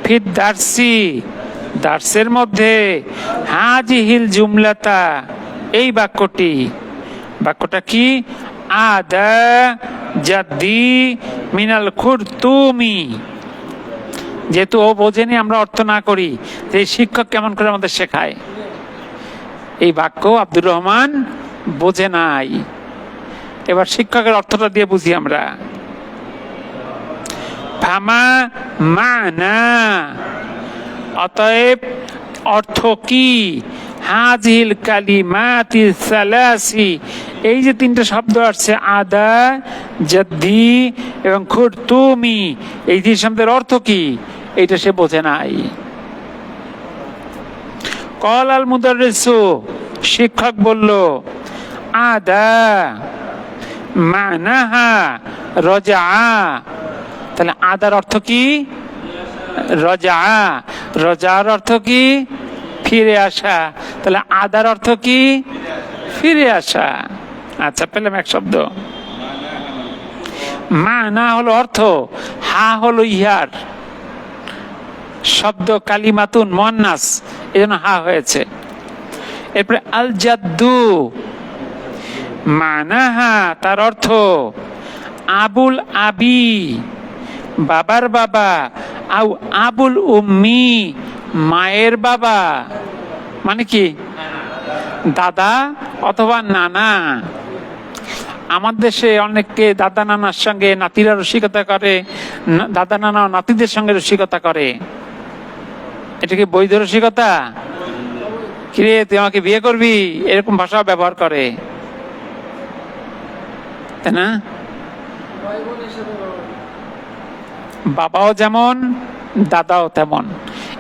A: ফিদ দার্সি, দার্সের মধ্যে, হাজিহিল জুমলাতা, এই বাক্যটি। বাক্যটা কি? আদা জাদ্দি মিনাল খুরতুমি, যেহেতু ও বোঝেনি, আমরা অর্থ না করি, যে শিক্ষক কেমন করে আমাদের শেখায়। এই বাক্য আব্দুর রহমান বোঝে নাই। এবার শিক্ষকের অর্থটা দিয়ে বুঝি আমরা। ফামা মানা, অতএব অর্থ কি? হাজিল কালিমাতি সালাসি, এই যে তিনটা শব্দ আসছে, আদা, জাদ্দি এবং খুরতুমি, এই তিন শব্দের অর্থ কি? এইটা সে বোঝে নাই। কল আল মুদাররিসু, শিক্ষক বলল, আদা মানাহা রজা, তাহলে আদার অর্থ কি? রজা, রজার অর্থ কি? ফিরে আসা। তাহলে আদার অর্থ কি? ফিরে আসা। আচ্ছা, পেলাম এক শব্দ। মানা হলো অর্থ, হা হলো ইহার শব্দ, কালিমাতুন মুয়ান্নাস, এজন্য হা হয়েছে। এরপরে আল জাদ্দু, মানাহা, তার অর্থ, আবুল আবি, বাবার বাবা, আউ আবুল উম্মি, মায়ের বাবা, মানে কি? দাদা অথবা নানা। আমার দেশে অনেককে দাদা নানার সঙ্গে নাতিরা রসিকতা করে, দাদা নানা নাতিদের সঙ্গে রসিকতা করে। এটা কি বৈধ রসিকতা? কিরে তুই আমাকে বিয়ে করবি, এরকম ভাষা ব্যবহার করে, তাই না? বাবাও যেমন দাদাও তেমন।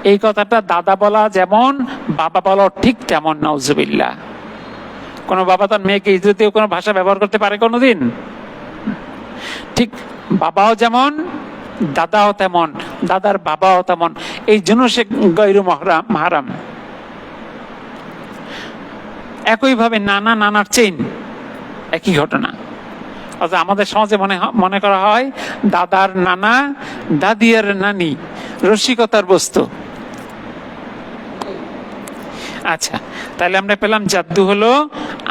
A: এই কথাটা দাদা বলা যেমন বাবা বলা ঠিক তেমন, নাউজুবিল্লাহ। কোন বাবা তার মেয়েকে ইজ্জতীয় কোনো ভাষা ব্যবহার করতে পারে কোনোদিন? ঠিক বাবাও যেমন দাদাও তেমন, দাদার বাবাও তেমন, এই জন্য সে গৈরু মাহরাম। একইভাবে নানা নানার চেইন, একই ঘটনা। অর্থাৎ আমাদের সমাজে মনে করা হয় দাদার নানা দাদি আর নানি রসিকতার বস্তু। আচ্ছা, তাহলে আমরা পেলাম জাদ্দু হলো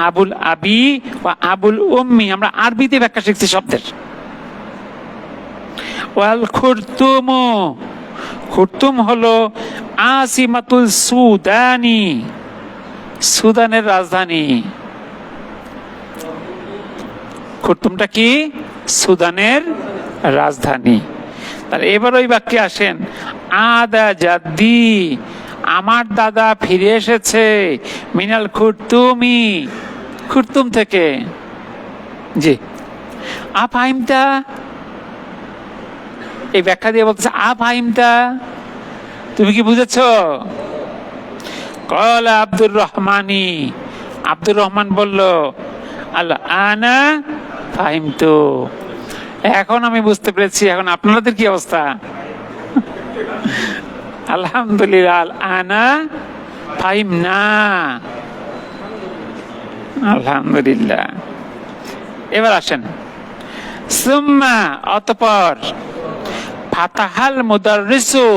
A: আবুল আবি বা আবুল উম্মি। আমরা আরবিতে ব্যাখ্যা শিখছি শব্দের। ওয়াল খুরতুম, খুরতুম হলো আসিমাতুল সুদানি, সুদানের রাজধানী। খুরতুমটা কি? সুদানের রাজধানী। তাহলে এবার ওই বাক্যে আসেন, আদা জাদ্দি, আমার দাদা ফিরে এসেছে, মিনাল খুরতুমি, খুরতুম থেকে। জি, আফাইমতা, এই ব্যাখ্যা দিয়ে বলতেছে আফাইমতা, তুমি কি বুঝেছ? কল আব্দুর রহমানি, আব্দুর রহমান বলল, আল্লাহ আনা ফাহিমতু, এখন আমি বুঝতে পেরেছি। এখন আপনাদের কি অবস্থা? আলহামদুলিল্লাহ, আনা ফাহিমনা, আলহামদুলিল্লাহ। এবার আসেন, সুম্মা, অতঃপর, ফাতাহাল মুদাররিসু,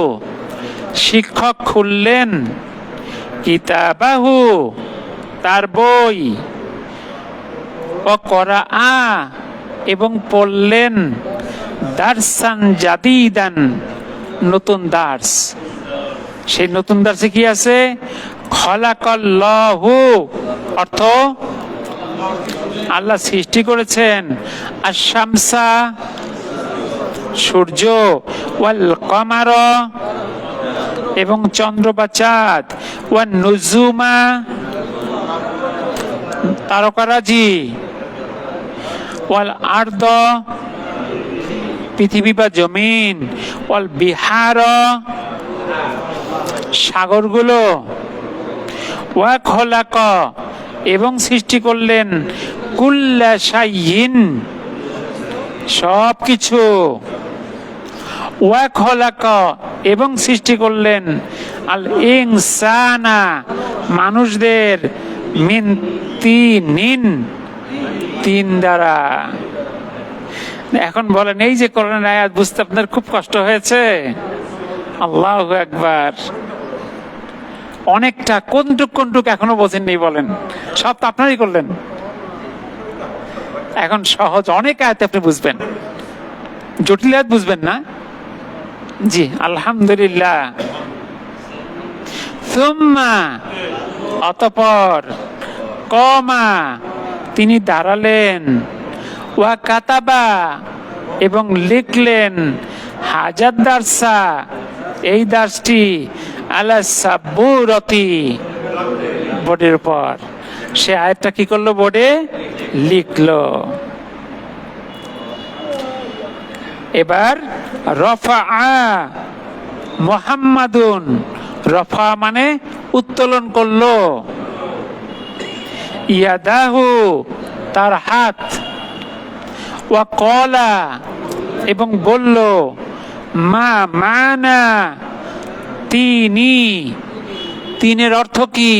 A: শিক্ষক খুললেন, কিতাবাহু, তার বই, ও করাআ, এবং পড়লেন, দারসান জাদিদান, নতুন দার্স। সেই নতুন দার্সে কি আছে? খলাকাল্লাহু, অর্থ আল্লাহ সৃষ্টি করেছেন, আশ-শামসা, সূর্য, ওয়াল কমার, এবং চন্দ্র বা চাঁদ, ওয়ান নুজুমা, তারকারাজি, ওয়াল আরদ, পৃথিবী বা জমিন, ওয়াল বিহার, সাগরগুলো, ওয়া খলাক, এবং সৃষ্টি করলেন, কুল্লা শাইইন, সবকিছু, ওয়া খলাক, এবং সৃষ্টি করলেন, আল ইনসানা, মানুষদের, মিন তিনিন, তিন দ্বারা। এখন বলেন, এই যে কোরআনের আয়াত বুঝতে আপনার খুব কষ্ট হয়েছে? আল্লাহু আকবার। অনেকটা, কোনটুক এখনো বোঝেননি বলেন? সব তো আপনারই করলেন। এখন সহজ অনেক আয়াত আপনি বুঝবেন, জটিল আয়াত বুঝবেন না। জি, আলহামদুলিল্লাহ। সুম্মা, অতঃপর, কমা, তিনি দাঁড়ালেন, ওয়া কাতাবা, এবং লিখলেন, হাজার দার্সা, এই দার্সটি, আলা সাব্বুরতি, বোর্ডের উপর। সে আয়াতটা কি করলো? বোর্ডে লিখলো। এবার রফা মুহাম্মাদুন, রফা মানে উত্তোলন করলো, ইয়াদাহু, তার হাত, ওয়া কলা, এবং বলল, মা মানা, তিনি, তিনের অর্থ কি?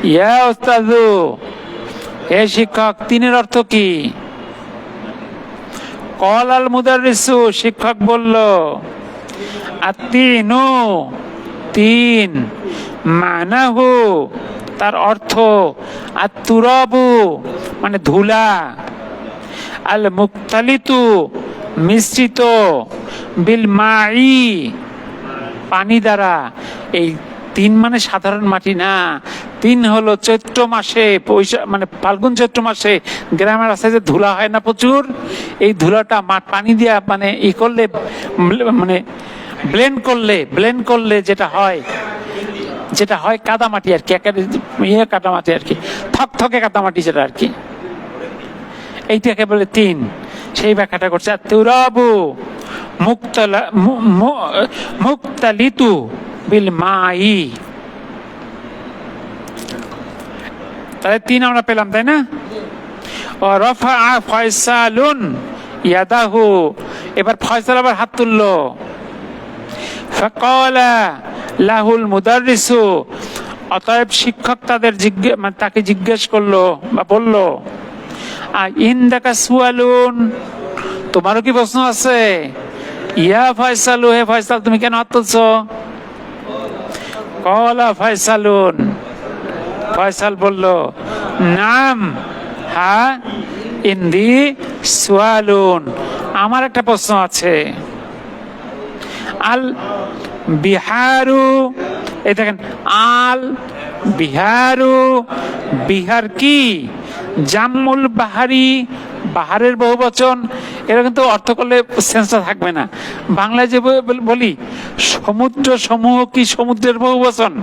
A: ইয়া উস্তাদু, হে শিক্ষক, তিনের অর্থ কি? কল আল মুদাররিসু, শিক্ষক বলল, আতিনু, তিন, মানাহু, তার অর্থ, আত-তুরাবু, মানে ধুলা, আল মুক্তালিতু, মিশ্রিত, বিল মাই, পানি দ্বারা। এই তিন মানে সাধারণ মাটি না, তিন হলো চৈত্র মাসে, মানে ফাল্গুন চৈত্র মাসে গ্রামের রাস্তায় যে ধুলা হয় না প্রচুর, এই ধুলাটা পানি দিয়া মানে ই করলে, মানে ব্লেন্ড করলে যেটা হয়, যেটা হয় কাদামাটি আর কি, একেবারে ইয়ে কাদামাটি আর কি, থকথকে কাদামাটি যেটা আর কি, এইটাকে বলে তিন। সেই ব্যাখ্যাটা করছে আর তুরাবু মুক্তালিতু বিল মাই। তাহলে তিন আমরা পেলাম, তাই না? ও রফা ফয়সালুন ইয়াদাহু, এবার ফয়সাল আবার হাত তুললো। ফাকালা লাহুল মুদাররিসু, অতএব শিক্ষক তাদের তাকে জিজ্ঞেস করলো বা বললো, ইনদাকা সুয়ালুন, তোমারও কি প্রশ্ন আছে? ইয়া ফয়সালু, হে ফয়সাল তুমি কেন হাত তুলছো? কলা ফয়সালুন, ফয়সাল বলল, নাম হ্যাঁ, ইন্দি সুয়ালুন, আমার একটা প্রশ্ন আছে। আল বিহারু, এই দেখেন আল বিহারু, বিহার কি? জামুল বাহারি, বাহারের বহু বচন। এরা কিন্তু অর্থ করলে সেন্সটা থাকবে না। বাংলায় যে বলি সমুদ্র সমূহ কি সমুদ্রের বহু বচন,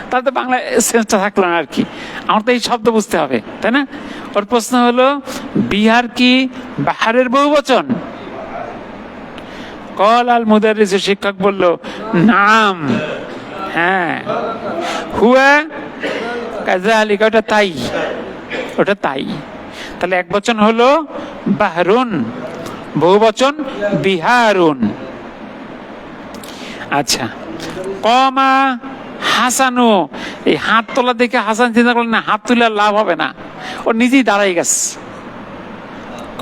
A: তাহলে তো বাংলায় সেন্সটা থাকলো না আর কি। আমার তো এই শব্দ বুঝতে হবে, তাই না? ওর প্রশ্ন হলো বিহার কি বাহারের বহু বচন? কল আল মুদাররিস, শিক্ষক বলল, নাম হ্যাঁ, হুয়া কাযালিকা, ওটা তাই, ওটা তাই। তাহলে এক বচন হলো বাহরুন, বহু বচন বিহারুন। আচ্ছা, কমা হাসানু, এই হাত তোলা দেখে হাসান চিন্তা করলেন না হাত তুলে লাভ হবে না, ও নিজেই দাঁড়াই গেছে।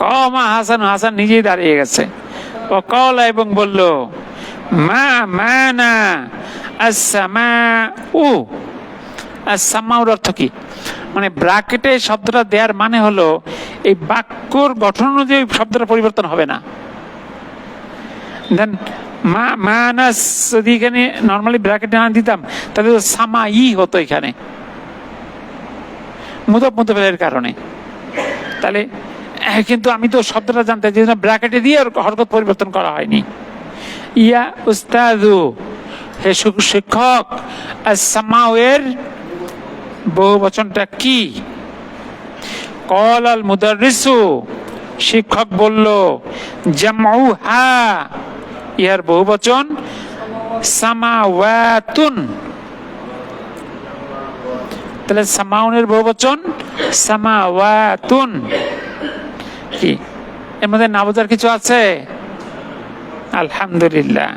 A: কমা হাসানু, হাসান নিজেই দাঁড়িয়ে গেছে। ও কলা, এবং বলল, মা মানা আসসামাউ, আসসামাউর অর্থ কি? মানে ব্র্যাকেটে শব্দটা দেওয়ার মানে হলো এই বাক্যর গঠন অনুযায়ী শব্দটা পরিবর্তন হবে না। দেন মানাস যদি এখানে নর্মালি ব্র্যাকেটে না দিতাম তাহলে সামাই হতো এখানে, মুদব মুতফিলের কারণে। তাহলে কিন্তু আমি তো শব্দটা জানতাম যে ব্র্যাকেটে দিয়ে হরকত পরিবর্তন করা হয়নি। ইয়া উস্তাদু, হে শিক্ষক, আসসামাউয়ের বহু বচনটা কি? কল আল মুদাররিসু, শিক্ষক বলল, জামউহা, ইহার বহু বচন সামাওয়াতুন। তাহলে সামাউনের বহু বচন সামাওয়াতুন। কি এর মধ্যে না বোঝার কিছু আছে? আলহামদুলিল্লাহ।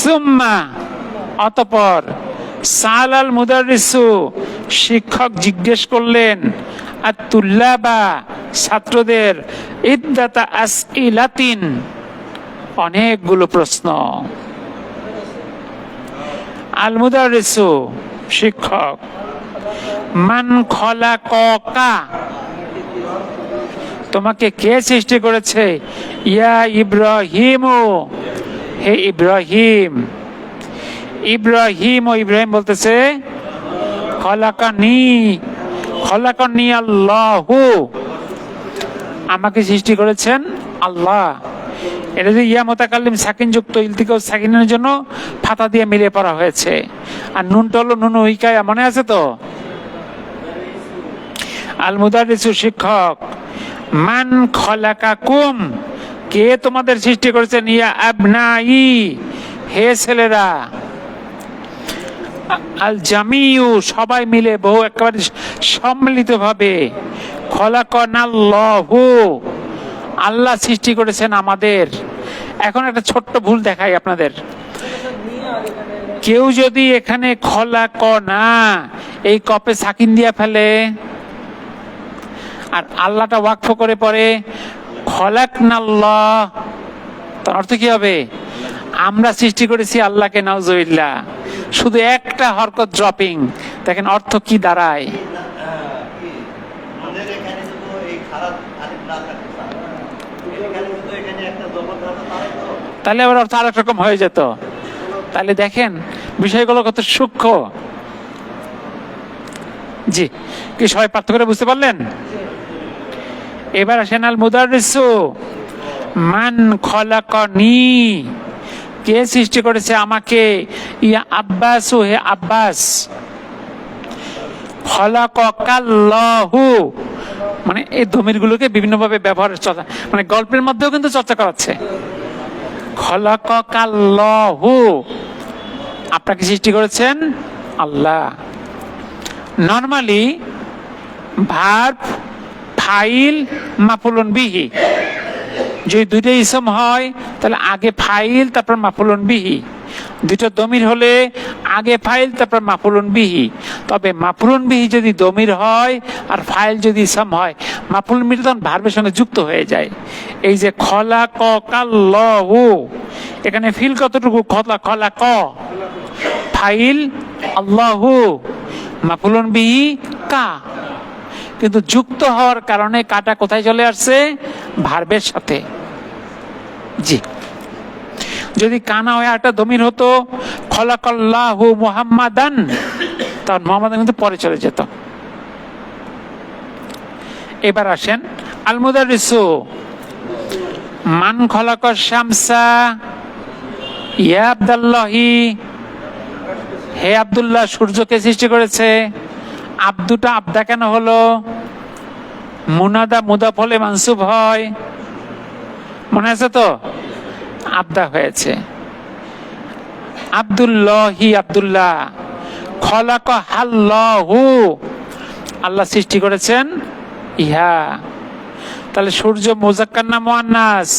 A: সুম্মা, অতঃপর, সালাল মুদাররিসু, শিক্ষক জিজ্ঞেস করলেন, আত-তুল্লাবা, ছাত্রদের, ইদ্দাতা আসইলাতিন, অনেকগুলো প্রশ্ন। আল মুদাররিসু, শিক্ষক, মান খলাকা, তোমাকে কে সৃষ্টি করেছে? ইয়া ইব্রাহিমু, হে ইব্রাহিম। ইব্রাহিম, ও ইব্রাহিম বলতেছে, খলাকানি, খলাকানি আল্লাহু, আমাকে সৃষ্টি করেছেন আল্লাহ। এটা যে ইয়া মুতাকাল্লিম সাকিন যুক্ত, ইলতিকাউ সাকিনের জন্য ফাতা দিয়ে মিলিয়ে পড়া হয়েছে। আর নুনটা হলো নুনু হিকায়া, মনে আছে তো? আল মুদাররিসু, শিক্ষক, মান খলাকাকুম, কে তোমাদের সৃষ্টি করেছেন? ইয়া আবনাই, হে ছেলেরা। আল জামিউ, সবাই মিলে, বহু একেবারে সম্মিলিত ভাবে। খলাকানাল্লাহু, আল্লাহ সৃষ্টি করেছেন আমাদের। এখন একটা ছোট্ট ভুল দেখাই আপনাদের। কেউ যদি এখানে খলাকনা এই কপে সাকিন দিয়া ফেলে আর আল্লাহটা ওয়াকফ করে পড়ে খলাকনাল্লাহ, তার অর্থ কি হবে? আমরা সৃষ্টি করেছি আল্লাহকে, নাউজুবিল্লাহ। শুধু একটা হরকত ড্রপিং, দেখেন অর্থ কি দাঁড়ায়। তাহলে আবার অর্থ আরেক রকম হয়ে যেত। তাহলে দেখেন বিষয়গুলো কত সূক্ষ্ম। জি, কি সবাই পার্থক্য করে বুঝতে পারলেন? এবার আসেন আল মুদাররিসু, মান খলাকানি, কে সৃষ্টি করেছে আমাকে? ইয়া আব্বাসু, হে আব্বাস। খলাকাল্লাহু, মানে এই ধমিরগুলোকে বিভিন্নভাবে ব্যবহারের চর্চা, মানে গল্পের মধ্যেও কিন্তু চর্চা করাচ্ছে। খলাকাল্লাহু, আপনাকে সৃষ্টি করেছেন আল্লাহ। নরমালি ভার্ব, ফাইল, মাফুলুন বিহি, যদি দুইটা ইসম হয় তাহলে আগে ফাইল তারপর মাফুলুন বিহি, দুটো দমির হলে আগে ফাইল তারপর মাফুলুন বিহি। তবে মাফুলুন বিহি যদি দমির হয় আর ফাইল যদি ইসম হয়, মাফুলুন বিহি তখন ভার্বের সঙ্গে যুক্ত হয়ে যায়। এই যে খলাকাল্লাহু, এখানে ফিল কতটুকু? খলাক, ফাইল আল্লাহু, মাফুলুন বিহি কা, কিন্তু যুক্ত হওয়ার কারণে কাটা কোথায় চলে আসছে? ভার্বের সাথে। জি, যদি কানা হয়ে একটা দমির হতো খলাকাল্লাহু মুহাম্মাদান, তখন মুহাম্মাদান কিন্তু পরে চলে যেত। এবার আসেন আল মুদাররিসু, মান খলাকাশ শামসা ইয়া আব্দুল্লাহি, হে আব্দুল্লাহ সূর্যকে সৃষ্টি করেছে। আব্দুটা আবদা কেন হলো? মুনাদা মুদাফ হলে মানসুব হয়, মনে আছে তো? আবদা হয়েছে। আব্দুল্লাহি, আব্দুল্লাহ। খলাকাহাল্লাহু, আল্লাহ সৃষ্টি করেছেন ইহা। তাহলে সূর্য মুজাক্কার না মুয়ান্নাস?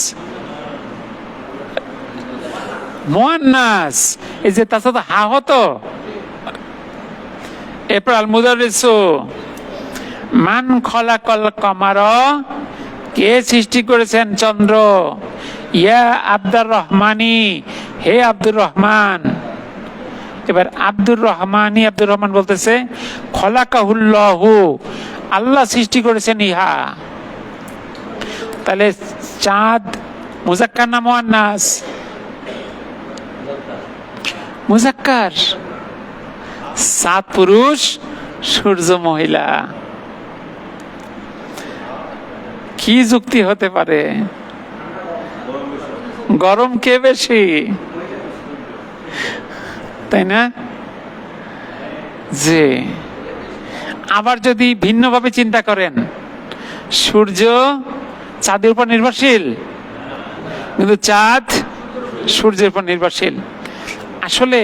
A: মুয়ান্নাস। এই যে তার সাথে হা হতো। এরপর আল মুদাররিসু, মান খলাকাল কমার, কে সৃষ্টি করেছেন চন্দ্র। ইয়া আব্দুর রহমানি, হে আব্দুর রহমান। এবার আব্দুর রহমানি, আব্দুর রহমান বলতেছে খলাকাহুল্লাহু, আল্লাহ সৃষ্টি করেছেন ইহা। তাহলে চাঁদ মুজাক্কার না মুয়ান্নাস? মুজাক্কার। চাঁদ পুরুষ, সূর্য মহিলা। কি যুক্তি হতে পারে? গরম কে বেশি, তাই না? যে আবার যদি ভিন্নভাবে চিন্তা করেন, সূর্য চাঁদের উপর নির্ভরশীল, কিন্তু চাঁদ সূর্যের উপর নির্ভরশীল। আসলে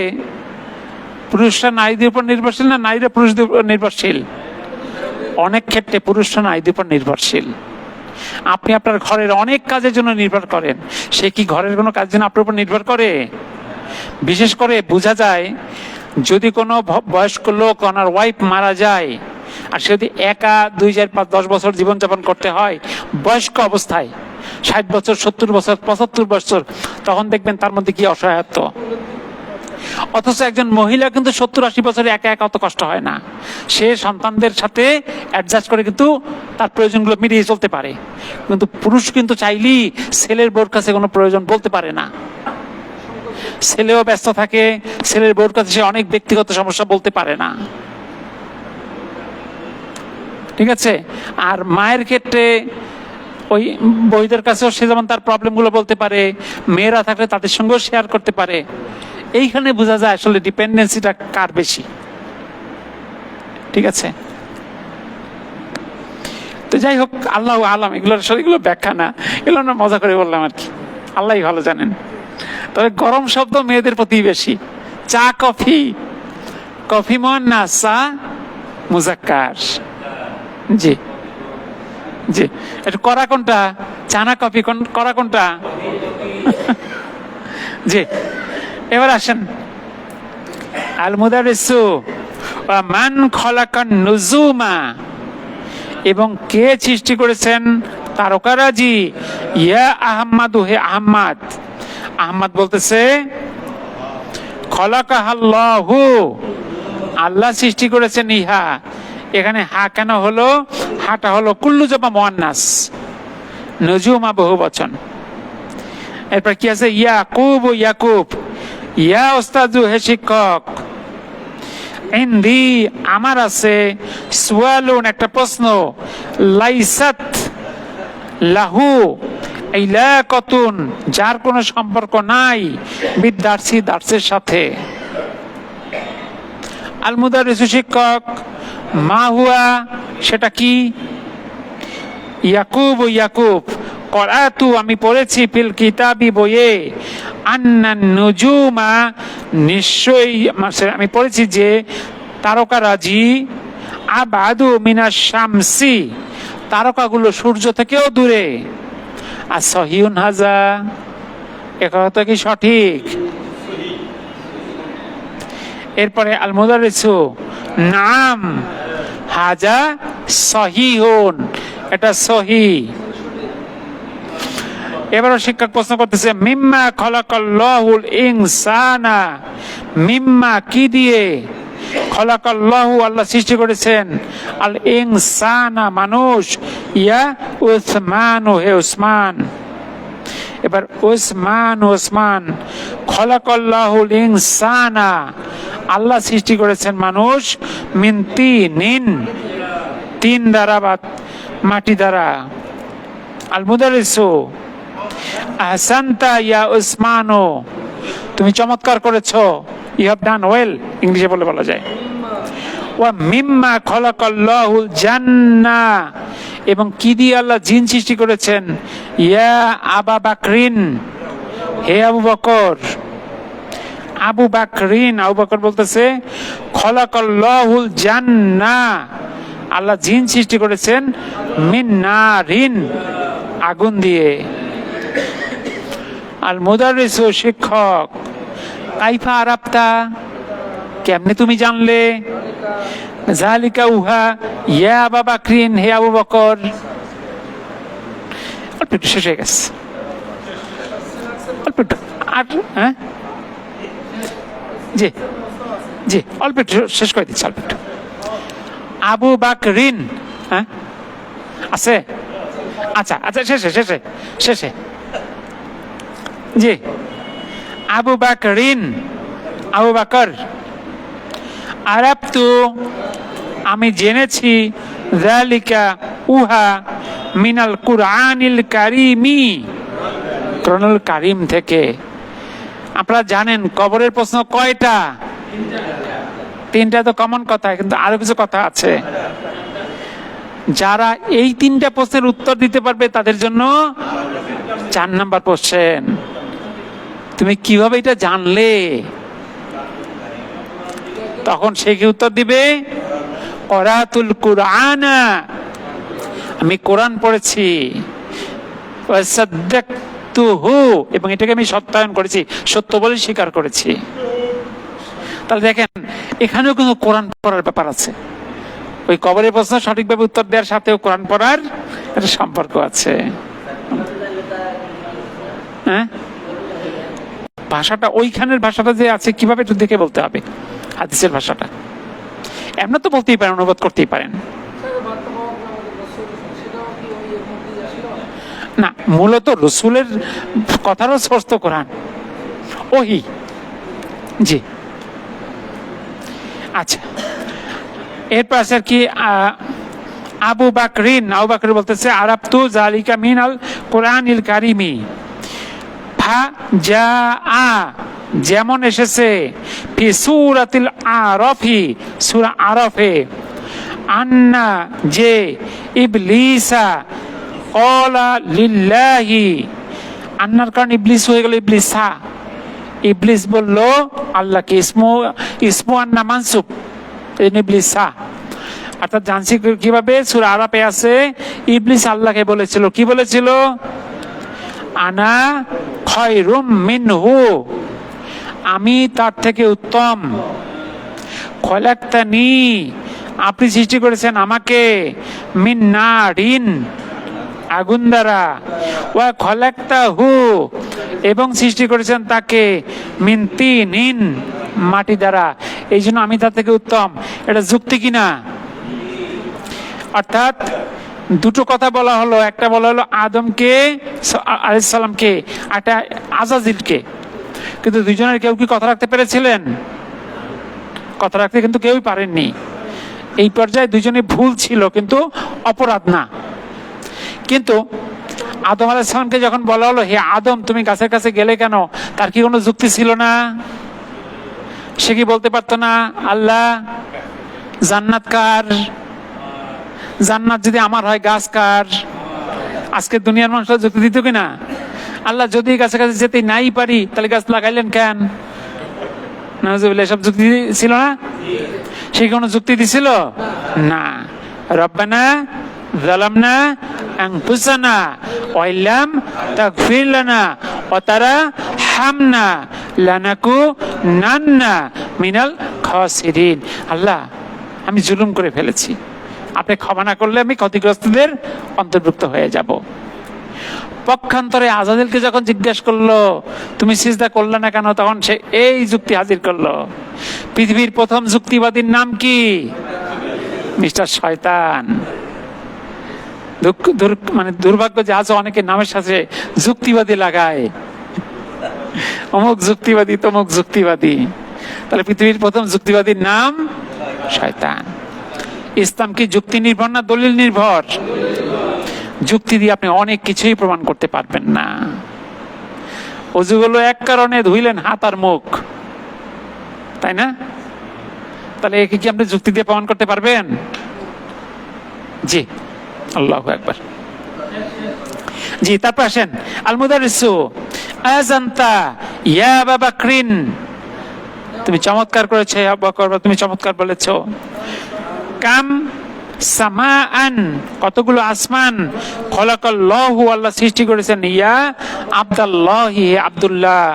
A: পুরুষরা নারীদের উপর নির্ভরশীল না নারীরা পুরুষদের উপর নির্ভরশীল? অনেক ক্ষেত্রে পুরুষরা নারীদের উপর নির্ভরশীল। আপনি আপনার ঘরের অনেক কাজের জন্য নির্ভর করেন, সে কি ঘরের কোনো কাজের জন্য আপনার উপর নির্ভর করে? বিশেষ করে বোঝা যায় যদি কোনো বয়স্ক লোক, ওনার ওয়াইফ মারা যায়, আর সে যদি একা 2, 4, 5, 10 বছর জীবনযাপন করতে হয় বয়স্ক অবস্থায়, 60 বছর, 70 বছর, 75 বছর, তখন দেখবেন তার মধ্যে কি অসহায়ত্ব। অথচ একজন মহিলা কিন্তু 70-80 বছরে একা একা অত কষ্ট হয় না, সে সন্তানদের সাথে অ্যাডজাস্ট করে কিন্তু তার প্রয়োজনগুলো মিটিয়ে চলতে পারে। কিন্তু পুরুষ কিন্তু চাইলেই ছেলের বউর কাছে কোনো প্রয়োজন বলতে পারে না। ছেলেও ব্যস্ত থাকে, ছেলের বউর কাছে সে অনেক ব্যক্তিগত সমস্যা বলতে পারে না। ঠিক আছে? আর মায়ের ক্ষেত্রে ওই বউদের কাছেও সে যেমন তার প্রবলেমগুলো বলতে পারে, মেয়েরা থাকলে তাদের সঙ্গেও শেয়ার করতে পারে। এইখানে বোঝা যায় আসলে ডিপেন্ডেন্সিটা কার বেশি। ঠিক আছে? তো যাই হোক, আল্লাহ আলাম, এগুলো ব্যাখ্যা না, এগুলো আমরা মজা করে বললাম আর কি, আল্লাহ ভালো জানেন। তবে গরম শব্দ মেয়েদের প্রতি বেশি। চা কফি, কফি মুয়ান্নাস, চা মুজাক্কার। জি জি, একটু করা কোনটা? চা না কফি? করা কোনটা? জি। এবার আসেন আল মুদাররিসু ওয়া মান খলাকান নুজুমা, এবং কে সৃষ্টি করেছেন তারকারাজি। ইয়া আহমাদু, হে আহমদ। আহমদ বলতেছে খলাকাহাল্লাহু, আল্লাহ সৃষ্টি করেছেন ইহা। এখানে হা কেন হলো? হাটা হলো কুল্লু জমা মুয়ান্নাস, নুজুমা বহু বচন। এরপর কি আছে? ইয়াকুব, ইয়াকুব। ইয়া ওস্তাদু, হে শিক্ষক। ইনদি, আমার আছে। সুয়ালুন, একটা প্রশ্ন। লাইসাত লাহু, ইলাকাতুন, যার কোনো সম্পর্ক নাই বিদ্যার্থী দার্সের সাথে। আল মুদারিসু, শিক্ষক। মা হুয়া, সেটা কি? ইয়াকুব, ইয়াকুব। করাতু, আমি পড়েছি, ফিল কিতাবি, বইয়ে, আন্নান নুজুমা, নিশ্চয়ই আমি পড়েছি যে তারকারাজি, আবাদু মিনাশ শামসি, তারকাগুলো সূর্য থেকেও দূরে। আর সহিউন হাজা, এ কথা কি সঠিক? এরপরে আল মুদারিসু, নাম, হাজা সহিহুন, এটা সহি। এবারও শিক্ষক প্রশ্ন করতেছে, মিম্মা খলাকাল্লাহুল ইনসানা, মিম্মা কি দিয়ে, খলাকাল্লাহু আল্লাহ সৃষ্টি করেছেন, আল ইনসানা মানুষ, ইয়া উসমান, হে উসমান। এবার উসমান, উসমান, খলাকাল্লাহুল ইনসানা, আল্লাহ সৃষ্টি করেছেন মানুষ, মিন তিনিন, তিন দ্বারা বা মাটি দ্বারা। আল মুদারিসু, আহসানতা ইয়া উসমানো, তুমি চমৎকার করেছো, ইউ হ্যাভ ডান ওয়েল, ইংলিশে বলা যায়। ওয়া মিম্মা খলাকাল্লাহুল জান্নাহ, এবং কি দিয়ে আল্লাহ জিন সৃষ্টি করেছেন, ইয়া আবা বাকরিন, হে আবু বকর। আবু বাকরিন, আবু বকর বলতেছে, খলাকাল্লাহুল জান্নাহ, আল্লাহ জিন সৃষ্টি করেছেন, মিন নারিন, আগুন দিয়ে। আল মুদারিসু, শিক্ষক। কাইফা আরাফতা, কেমনে তুমি জানলে, যালিকা উহা, ইয়া আবা বাকরিন, হে আবু বকর। অল্প একটু শেষ হয়ে গেছে, অল্প একটু আর, হ্যাঁ জি জি, অল্প একটু শেষ করে দিচ্ছি, অল্প একটু। আবু বাকরিন, হ্যাঁ আছে, আচ্ছা আচ্ছা, শেষে শেষে শেষে, জি। আবু বাকরিন, আবু বকর। আরাফতু, আমি জেনেছি, যালিকা উহা, মিনাল কুরআনিল কারীমি, কুরআনুল কারীম থেকে। আপনারা জানেন কবরের প্রশ্ন কয়টা? তিনটা তো কমন কথা, কিন্তু আরো কিছু কথা আছে। যারা এই তিনটা প্রশ্নের উত্তর দিতে পারবে তাদের জন্য 4 নাম্বার কোশ্চেন। তুমি কিভাবে এটা জানলে? তখন সে কি উত্তর দিবে, করাতুল কুরআনা, আমি কোরআন পড়েছি, ওয়াসাদদাকতুহু, এবং এটাকে আমি সত্যায়ন করেছি, সত্য বলে স্বীকার করেছি। তাহলে দেখেন, এখানেও কিন্তু কোরআন পড়ার ব্যাপার আছে। ওই কবরের প্রশ্ন সঠিকভাবে উত্তর দেওয়ার সাথেও কোরআন পড়ার একটা সম্পর্ক আছে। হ্যাঁ, ভাষাটা, ওইখানের ভাষাটা যে আছে কিভাবে একটু দেখে বলতে হবে, হাদিসের ভাষাটা। এমন তো বলতেই পারেন, অনুবাদ করতেই পারেন। না, মূলত রসুলের কথারও সোর্স তো কোরআন, ওহি। জি, আচ্ছা। এরপর আছে কি, আবু বাকরিন, আবু বকর বলতেছে, আরাফতু যালিকা মিনাল কুরআনিল কারীমি, ফা জা আ, যেমন এসেছে, ফি সূরাতিল আরাফি, সূরা আরাফে, আন্না, যে, ইবলিসা ক্বালা লিল্লাহি, আন্নার কারণ ইবলিস হয়ে গেল ইবলিসা, ইবলিস বলল আল্লাহকে, ইসমু আন্না মানসুব, ইবলিসা। অর্থাৎ জানছি কিভাবে, সূরা আরাফে আছে, ইবলিস আল্লাহকে বলেছিল, কি বলেছিল, আনা খায়রুম মিনহু, আমি তার থেকে উত্তম, খলাকতানি, আপনি সৃষ্টি করেছেন আমাকে, মিন নারিন, আগুন দ্বারা, ওয়া খলাকতাহু, এবং সৃষ্টি করেছেন তাকে, মিন তিনিন, মাটি দ্বারা, এই জন্য আমি তার থেকে উত্তম। এটা যুক্তি কিনা? অর্থাৎ দুটো কথা বলা হলো, একটা বলা হলো আদমকে আলাইহিস সালামকে, একটা আজাজিলকে, কিন্তু দুইজনের কেউ কি কথা রাখতে পেরেছিলেন? কথা রাখতে কিন্তু কেউই পারেননি। এই পর্যায়ে দুইজনে ভুল ছিল, কিন্তু অপরাধ না। কিন্তু আদম আলাইহিস সালামকে যখন বলা হলো, হে আদম তুমি গাছের কাছে গেলে কেন, তার কি কোনো যুক্তি ছিল না? সে কি বলতে পারতো না আল্লাহ জান্নাত কার? জান্নাত যদি আমার হয় গাছ কার? আজকে দুনিয়ার মানুষরা যুক্তি দিত কিনা? আল্লাহ যদি গাছের কাছে যেতে নাই পারি তাহলে গাছ লাগাইলেন কেন? নাউজুবিল্লাহ, সব যুক্তি ছিল না? সে কোনো যুক্তি দিছিল না। রব্বানা যালামনা আনফুসানা ওয়া ইল্লাম তাগফির লানা ওয়া তারহামনা লানাকুনান্না মিনাল খাসিরিন। আল্লাহ আমি জুলুম করে ফেলেছি, আপনি ক্ষমা না করলে আমি ক্ষতিগ্রস্তদের অন্তর্ভুক্ত হয়ে যাব। পক্ষান্তরে আজাদিলকে যখন জিজ্ঞেস করলো তুমি সিজদা করলে না কেন, তখন সে এই যুক্তি হাজির করলো। পৃথিবীর প্রথম যুক্তিবাদীর নাম কি? মিস্টার শয়তান। মানে দুর্ভাগ্য যে আজ অনেকে নামের সাথে যুক্তিবাদী লাগায়, অমুক যুক্তিবাদী তমুক যুক্তিবাদী। তাহলে পৃথিবীর প্রথম যুক্তিবাদীর নাম শয়তান। ইসলাম কি যুক্তি নির্ভর না দলিল নির্ভর? যুক্তি দিয়ে আপনি অনেক কিছুই প্রমাণ করতে পারবেন না। অজুগুলো এক কারণে ধুইলেন হাত আর মুখ, তাই না? তাহলে একে কি আপনি যুক্তি দিয়ে প্রমাণ করতে পারবেন? জি, আল্লাহু আকবার। জি, তারপর আসেন আল মুদারিসু আযানতা ইয়া আবা বকরিন, তুমি চমৎকার করেছো আবু বকর, তুমি চমৎকার বলেছো। কাম সামাআন, কতগুলো আসমান, খলাকাল্লাহু, আল্লাহ সৃষ্টি করেছেন। ইয়া আব্দুল্লাহি, আব্দুল্লাহ,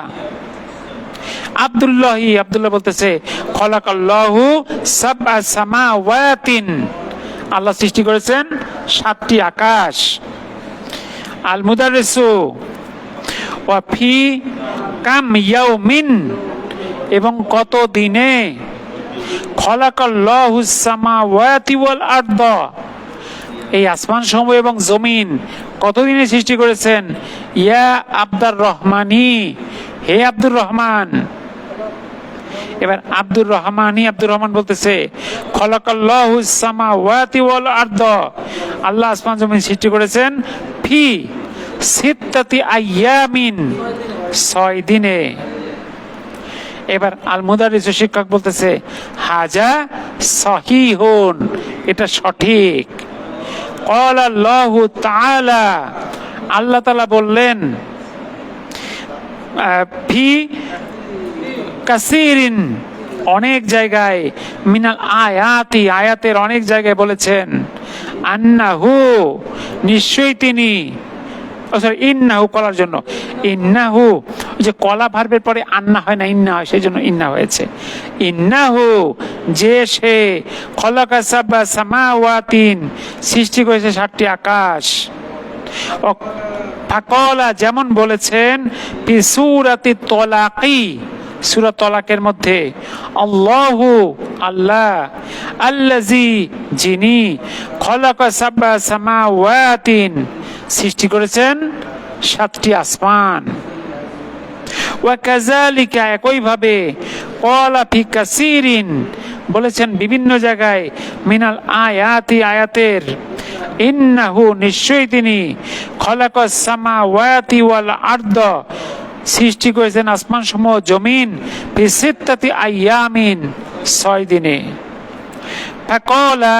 A: আব্দুল্লাহি, আব্দুল্লাহ বলতেছে খলাকাল্লাহু সাবআ সামাওয়াতিন, আল্লাহ সৃষ্টি করেছেন 7টি আকাশ। আল মুদারিসু ওয়া ফি কাম ইয়াউমিন, এবং কত দিনে, খলাকাল্লাহুস সামাওয়াতি ওয়াল আরদ, এই আসমান সমূহ এবং জমিন কতদিনে সৃষ্টি করেছেন। ইয়া আব্দুর রহমানি, হে আব্দুর রহমান। এবার আব্দুর রহমানি, আব্দুর রহমান বলতেছে খলাকাল্লাহুস সামাওয়াতি ওয়াল আরদ, আল্লাহ আসমান জমিন সৃষ্টি করেছেন ফি সিত্তাতি আইয়ামিন, 6 দিনে। এবার আল মুদারিস শিক্ষক বলতেছে হাজা সহিহুন, এটা সঠিক। ক্বালা আল্লাহু তাআলা, আল্লাহ তাআলা বললেন ফি কাসিরিন, অনেক জায়গায়, মিনাল আয়াতি, আয়াতের অনেক জায়গায় বলেছেন আন্নাহু, নিশ্চয়ই তিনি, ইন্নাহু কলার জন্য, ইন্নাহু, যে কলা ভার্বের পরে আন্না হয় না ইন্না হয়, সেই জন্য ইন্না হয়েছে। ইন্নাহু, যে সে, খলাকা সাবআ সামাওয়াতিন, সৃষ্টি করেছে 7টি আকাশ। ফাকালা, যেমন বলেছেন ফি সূরাতি তলাকি, সূরা তলাকের মধ্যে, আল্লাহু, আল্লাহ, আল্লাযী, যিনি, খলাকা সাবআ সামাওয়াতিন, সৃষ্টি করেছেন 7টি আসমান। ওয়া কাযালিকা, একইভাবে, ক্বালা ফি কাসিরিন, বলেছেন বিভিন্ন জায়গায়, মিনাল আয়াতি, আয়াতের, ইন্নাহু, নিশ্চয়ই তিনি, খলাকাস সামাওয়াতি ওয়াল আরদ, সৃষ্টি করেছেন আসমান সমূহ জমিন, ফি সিত্তাতি আইয়ামিন, 6 দিনে। ফাকালা,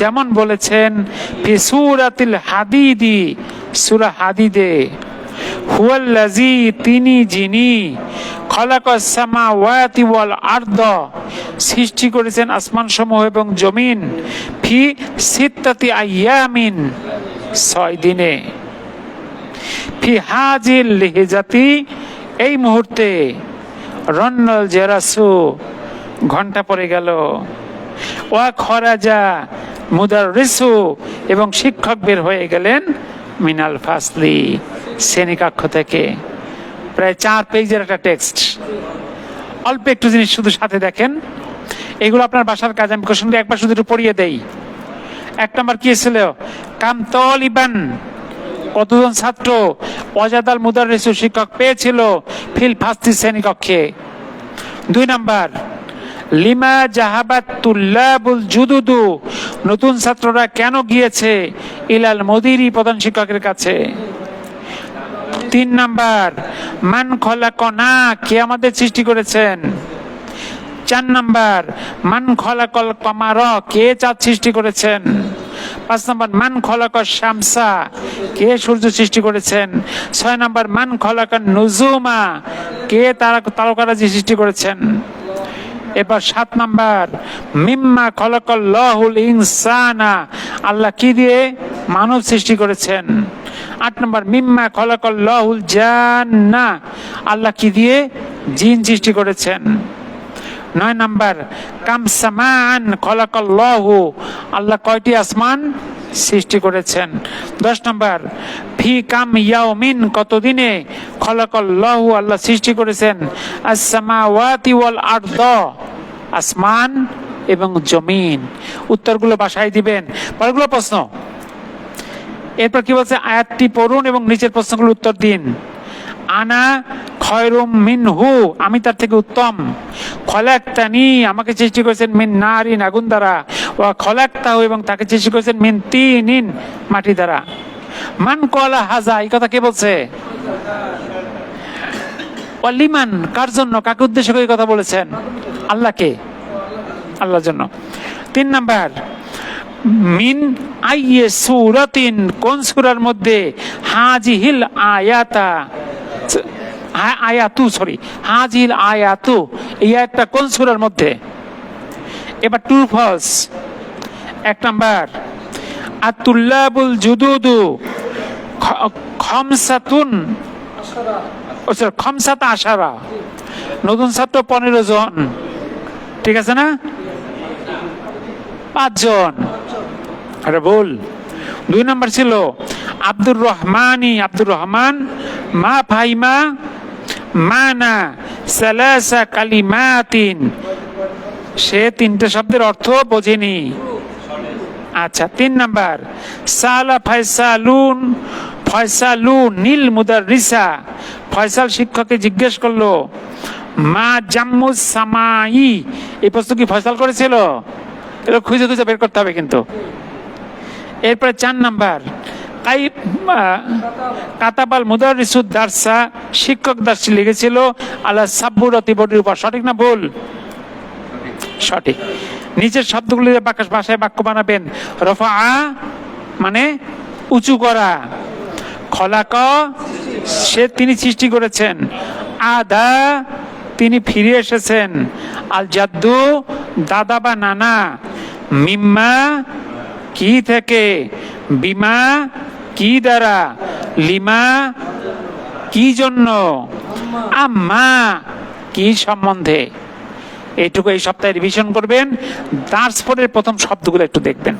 A: যেমন বলেছেন ফি সূরাতিল হাদিদি, সূরা হাদিদে, হুয়াল্লাযী, তিনি, যিনি, খলাকাস সামাওয়াতি ওয়াল আরদ, সৃষ্টি করেছেন আসমান সমূহ এবং জমিন, ফি সিত্তাতি আইয়ামিন, 6 দিনে। ফি হাজিল লিহজাতি, এই মুহূর্তে, রন্নল জেরাসু, ঘন্টা পড়ে গেল। ওয়া খরাজা মুদাররিসু, এবং শিক্ষক বের হয়ে গেলেন, মিনাল ফাসলি, শ্রেণীকক্ষ থেকে। প্রায় 4 পেজের একটা টেক্সট, অল্প একটু জিনিস শুধু সাথে দেখেন। এগুলো আপনার বাসার কাজ, আমি কোশ্চেন একবার শুধু একটু পড়িয়ে দেই। 1 নম্বর কি ছিল, কাম তালিবান, কতজন ছাত্র, ওয়াজাদাল মুদাররিসু, শিক্ষক পেয়েছিল, ফিল ফাসলি, শ্রেণীকক্ষে। 2 নম্বর, লিমা জাহাবাত তুল্লাবুল জুদুদু, নতুন ছাত্ররা কেন গিয়েছে, ইলাল মুদিরি, প্রধান শিক্ষকের কাছে। 3 নাম্বার মান খলাকনা, কে আমাদের সৃষ্টি করেছেন। 4 নাম্বার মান খলাকল কমার, কে চাঁদ সৃষ্টি করেছেন। 5 নাম্বার মান খলাকল শামসা, কে সূর্য সৃষ্টি করেছেন। 6 নাম্বার মান খলাকল নুজুমা, কে তারকারাজি সৃষ্টি করেছেন। এবার 7 নাম্বার মিম্মা খলাকাল্লাহুল ইনসানা, আল্লাহ কি দিয়ে মানব সৃষ্টি করেছেন। 8 নাম্বার মিম্মা খলাকাল্লাহুল জান্না, আল্লাহ কি দিয়ে জিন সৃষ্টি করেছেন। 9 নাম্বার কাম সামান খলাকাল্লাহু, আল্লাহ কয়টি আসমান সৃষ্টি করেছেন। 10 নাম্বার ফি কাম ইয়াউমিন, কতদিনে খলাকাল্লাহু, আল্লাহ সৃষ্টি করেছেন আস-সামাওয়াতি ওয়াল আরদ, আসমান এবং জমিন। উত্তরগুলো বাসায় দিবেন। পরেরগুলো প্রশ্ন। এরপর কি বলছে, আয়াতটি পড়ুন এবং নিচের প্রশ্নগুলোর উত্তর দিন। আনা খয়রুম মিনহু, আমি তার থেকে উত্তম। খলাকতানি, আমাকে সৃষ্টি করেছেন মিন নারিন, আগুন দ্বারা। ওয়া খলাকতাহু, এবং তাকে সৃষ্টি করেছেন মিন তিনিন, মাটি দ্বারা। মান ক্বালা হাযা, এই কথা কে বলছে। ওয়া লিমান, কার জন্য, কাকে উদ্দেশ্য করে এই কথা বলেছেন। আল্লাহকে, আল্লাহর জন্য। 3 নাম্বার মিন আইয়ে সূরাতিন, কোন সূরার মধ্যে হাজিহিল আয়াতা আয়াতু, সরি হাজিল আয়াতু, এই আয়াতটা কোন সূরার মধ্যে। এবার ট্রু ফলস। 1 নাম্বার আতুল্লাবুল জুদুদু খমসাতুন, খমসাতা আশারা, নতুন ছাত্র 15 জন, ঠিক আছে না। 5 জন, আরে বল। 2 নাম্বার ছিল আব্দুর রহমানি, আব্দুর রহমান মা ফাইমা মানা সালাসা কালিমাতিন, সে 3টে শব্দের অর্থ বোঝেনি। আচ্ছা। 3 নাম্বার সালা ফয়সালুন, ফয়সালুন নীল মুদাররিসা, ফয়সাল শিক্ষককে জিজ্ঞেস করলো মা জাম্মুস সামাই, এই প্রশ্ন কি ফয়সাল করেছিল। এটা খুঁজে খুঁজে বের করতে হবে কিন্তু। এরপরে 4 নাম্বার কাতাবাল মুদাররিসুদ দারসা, শিক্ষক দার্সি লিখেছিল আলা সাব্বুরাতি, বডির উপর। সঠিক না ভুল। সঠিক। নিচের শব্দগুলি ভাষায় বাক্য বানাবেন। রফা মানে উঁচু করা, খলাক সে তিনি সৃষ্টি করেছেন, আদা তিনি ফিরে এসেছেন, আল জাদ্দু দাদা বা নানা, মিম্মা কি থেকে, বিমা কি দ্বারা, লিমা কি জন্য, আম্মা কি সম্বন্ধে। এইটুকু এই সপ্তাহে রিভিশন করবেন। দার্স পড়ের প্রথম শব্দগুলো একটু দেখবেন।